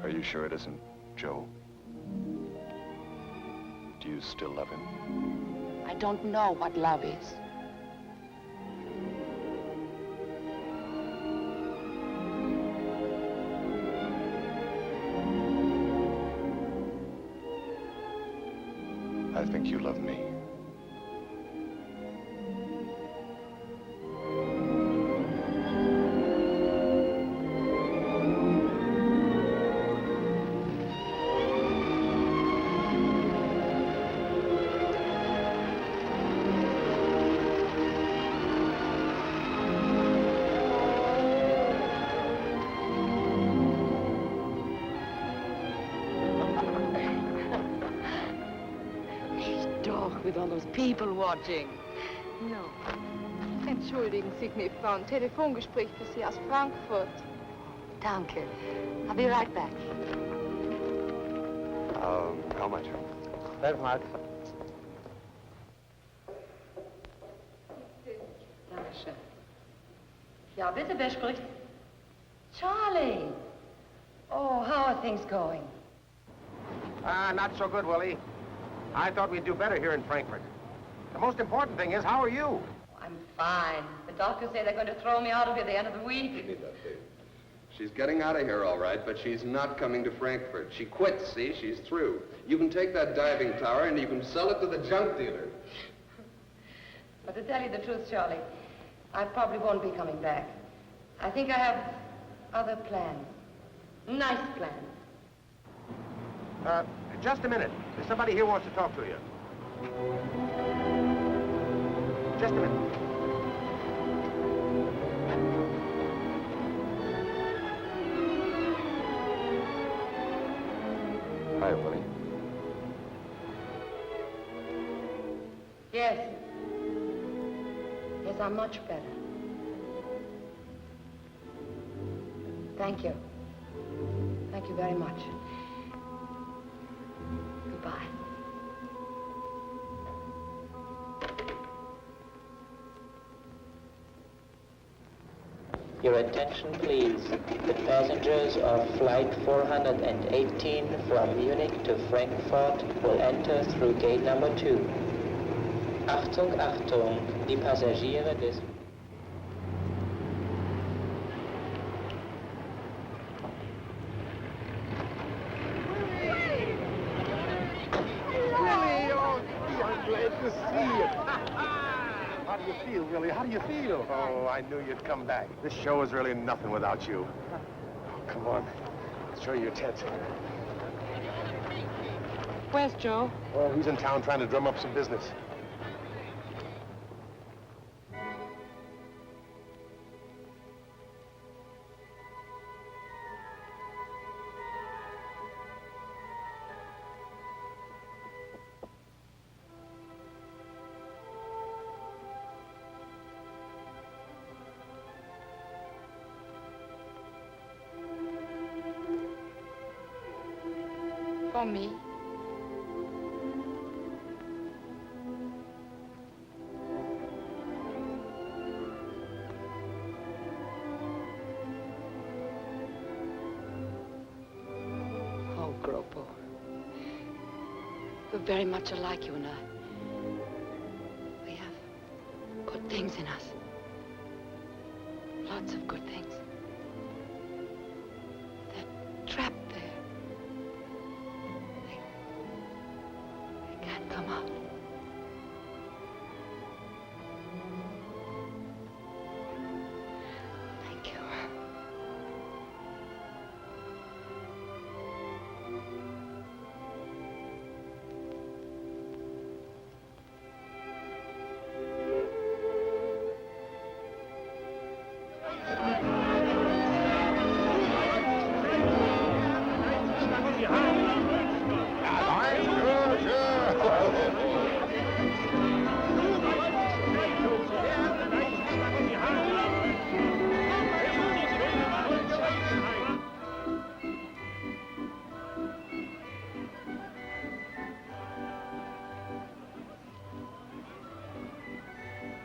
Are you sure it isn't Joe? Do you still love him? I don't know what love is. I think you love me. With all those people watching. No. Entschuldigen Sie mich, Frau. Ein Telefongespräch für Sie aus Frankfurt. Danke. I'll be right back. How much? 12 Mark. Dankeschön. Ja, bitte, wer spricht? Charlie. Oh, how are things going? Not so good, Willie. I thought we'd do better here in Frankfurt. The most important thing is, how are you? I'm fine. The doctors say they're going to throw me out of here at the end of the week. She's getting out of here all right, but she's not coming to Frankfurt. She quit, see? She's through. You can take that diving tower and you can sell it to the junk dealer. But to tell you the truth, Charlie, I probably won't be coming back. I think I have other plans. Nice plans. Just a minute. There's somebody here wants to talk to you. Just a minute. Hi, Willie. Yes. Yes, I'm much better. Thank you. Thank you very much. Goodbye. Your attention, please. The passengers of Flight 418 from Munich to Frankfurt will enter through gate number 2. Achtung, Achtung, die Passagiere des... How do you feel, Willie? How do you feel? Oh, I knew you'd come back. This show is really nothing without you. Oh, come on. Let's show you your tent. Where's Joe? Oh, he's in town trying to drum up some business. For me? We're very much alike, you and I. We have good things in us. Lots of good things. They're trapped there. They can't come out. Thank you.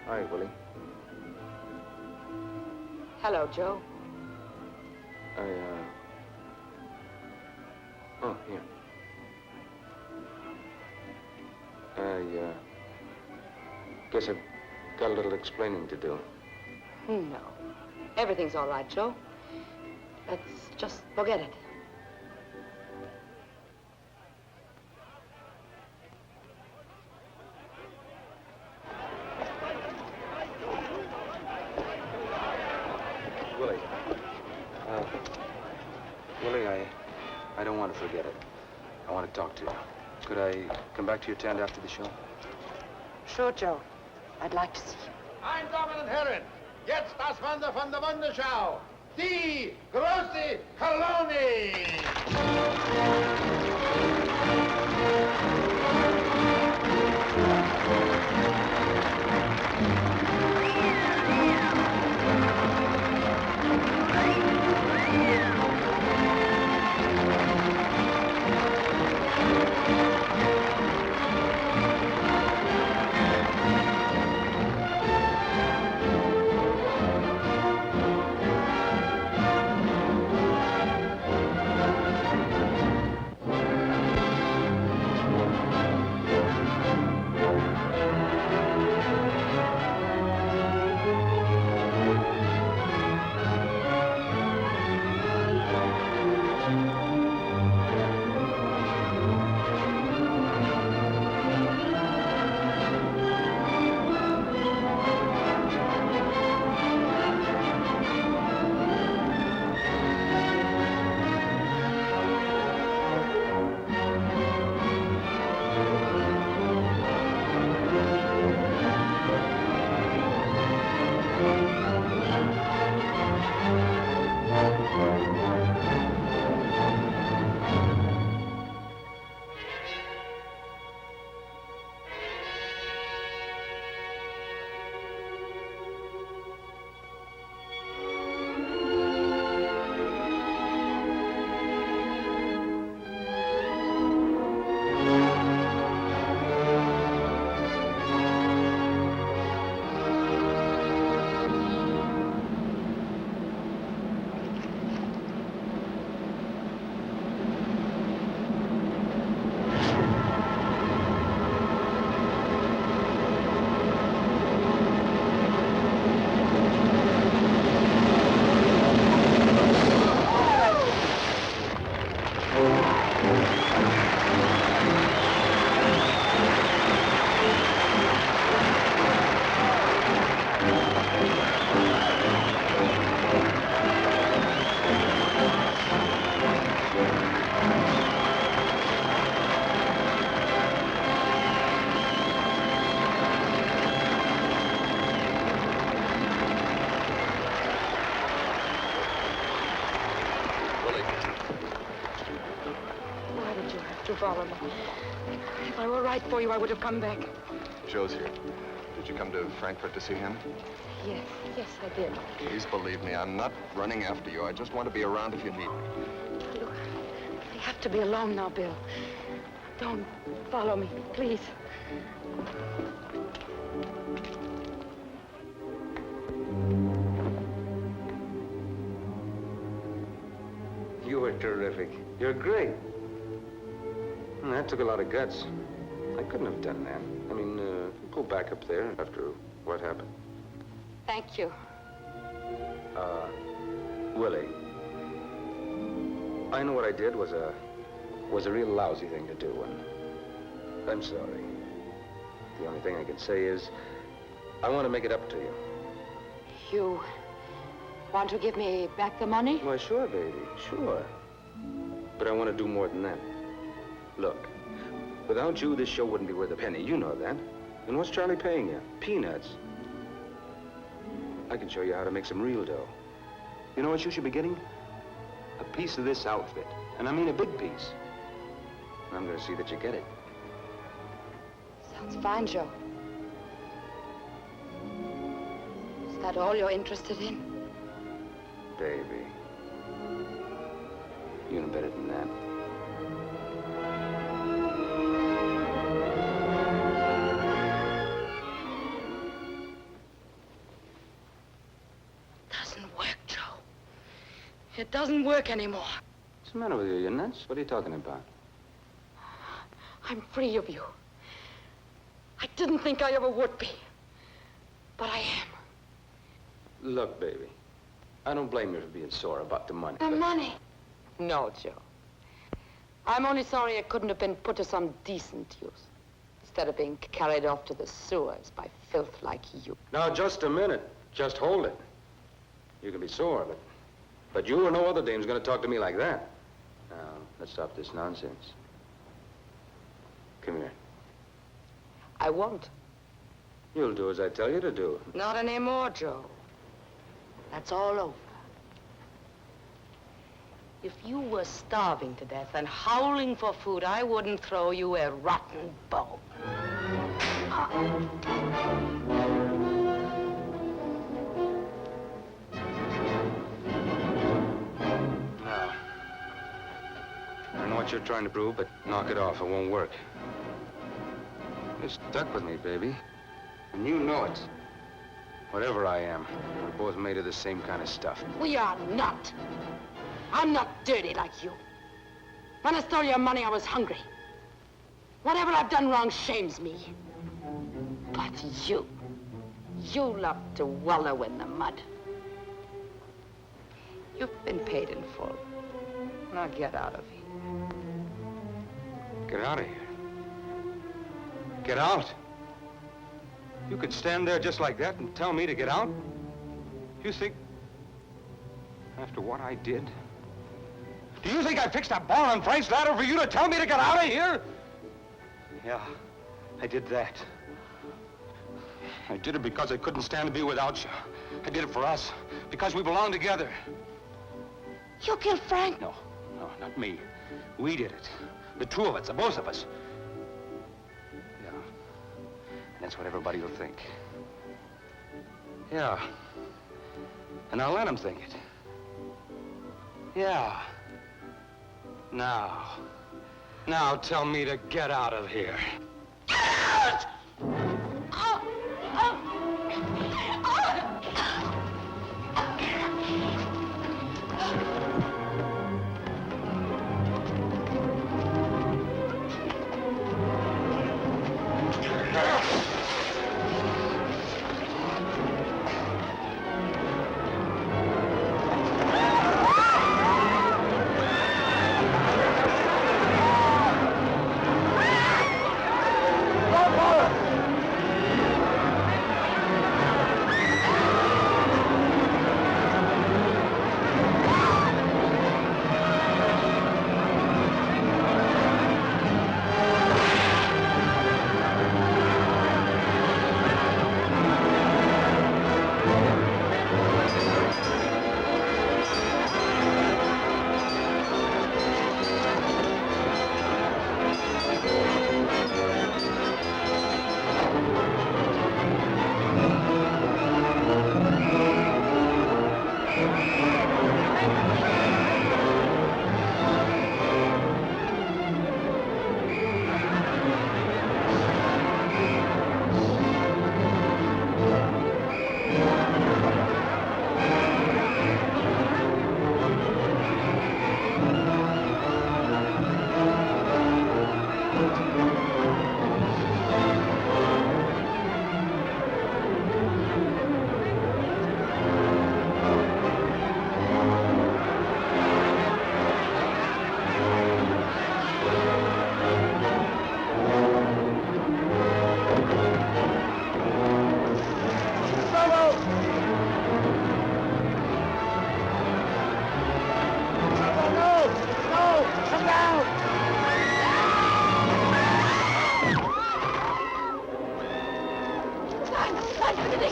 Hi, Willie. Hello, Joe. Oh, here. I guess I've got a little explaining to do. No. Everything's all right, Joe. Let's just forget it. Willie. Willie, I don't want to forget it. I want to talk to you. Could I come back to your tent after the show? Sure, Joe. I'd like to see you. Meine Damen und Herren, jetzt das Wunder von der Wunderschau. Die große Kolonie! Bother me. If I were right for you, I would have come back. Joe's here. Did you come to Frankfurt to see him? Yes, I did. Please believe me, I'm not running after you. I just want to be around if you need me. Look, I have to be alone now, Bill. Don't follow me, please. You were terrific. You're great. That took a lot of guts. I couldn't have done that. I mean, go back up there after what happened. Thank you. Willie, I know what I did was a real lousy thing to do, and I'm sorry. The only thing I can say is, I want to make it up to you. You want to give me back the money? Why, sure, baby, sure. But I want to do more than that. Look, without you, this show wouldn't be worth a penny. You know that. And what's Charlie paying you? Peanuts. I can show you how to make some real dough. You know what you should be getting? A piece of this outfit. And I mean a big piece. And I'm going to see that you get it. Sounds fine, Joe. Is that all you're interested in? Baby. You know better than that. Doesn't work, Joe. It doesn't work anymore. What's the matter with you? You're nuts? What are you talking about? I'm free of you. I didn't think I ever would be. But I am. Look, baby. I don't blame you for being sore about the money. The money? No, Joe. I'm only sorry it couldn't have been put to some decent use. Instead of being carried off to the sewers by filth like you. Now, just a minute. Just hold it. You can be sore, but you or no other dame's gonna talk to me like that. Now, let's stop this nonsense. Come here. I won't. You'll do as I tell you to do. Not anymore, Joe. That's all over. If you were starving to death and howling for food, I wouldn't throw you a rotten bone. Now, I don't know what you're trying to prove, but knock it off. It won't work. You're stuck with me, baby. And you know it. Whatever I am, we're both made of the same kind of stuff. We are not. I'm not dirty like you. When I stole your money, I was hungry. Whatever I've done wrong shames me. But you love to wallow in the mud. You've been paid in full. Now get out of here. Get out of here. Get out? You could stand there just like that and tell me to get out? You think, after what I did, do you think I fixed a bar on Frank's ladder for you to tell me to get out of here? Yeah, I did that. I did it because I couldn't stand to be without you. I did it for us, because we belong together. You killed Frank? No, not me. We did it. The two of us, the both of us. Yeah, that's what everybody will think. Yeah, and I'll let them think it. Yeah. Now tell me to get out of here.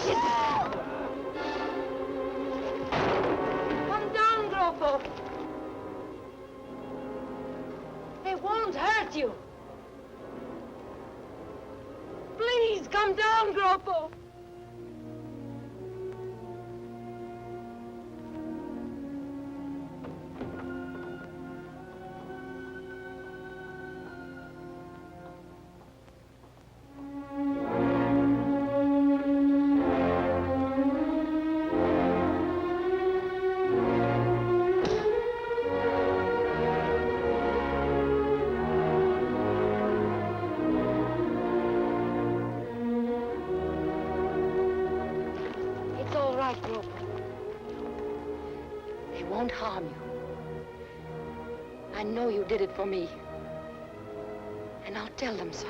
Come down, Gropo. They won't hurt you. Please, come down, Gropo. It's all right, Gropo. They won't harm you. I know you did it for me. And I'll tell them so.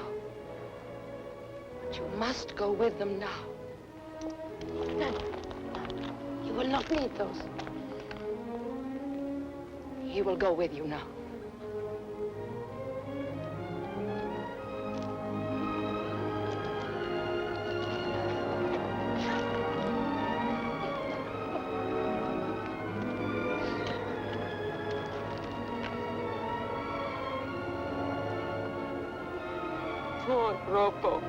But you must go with them now. Then you will not need those. He will go with you now. Poor Gropo.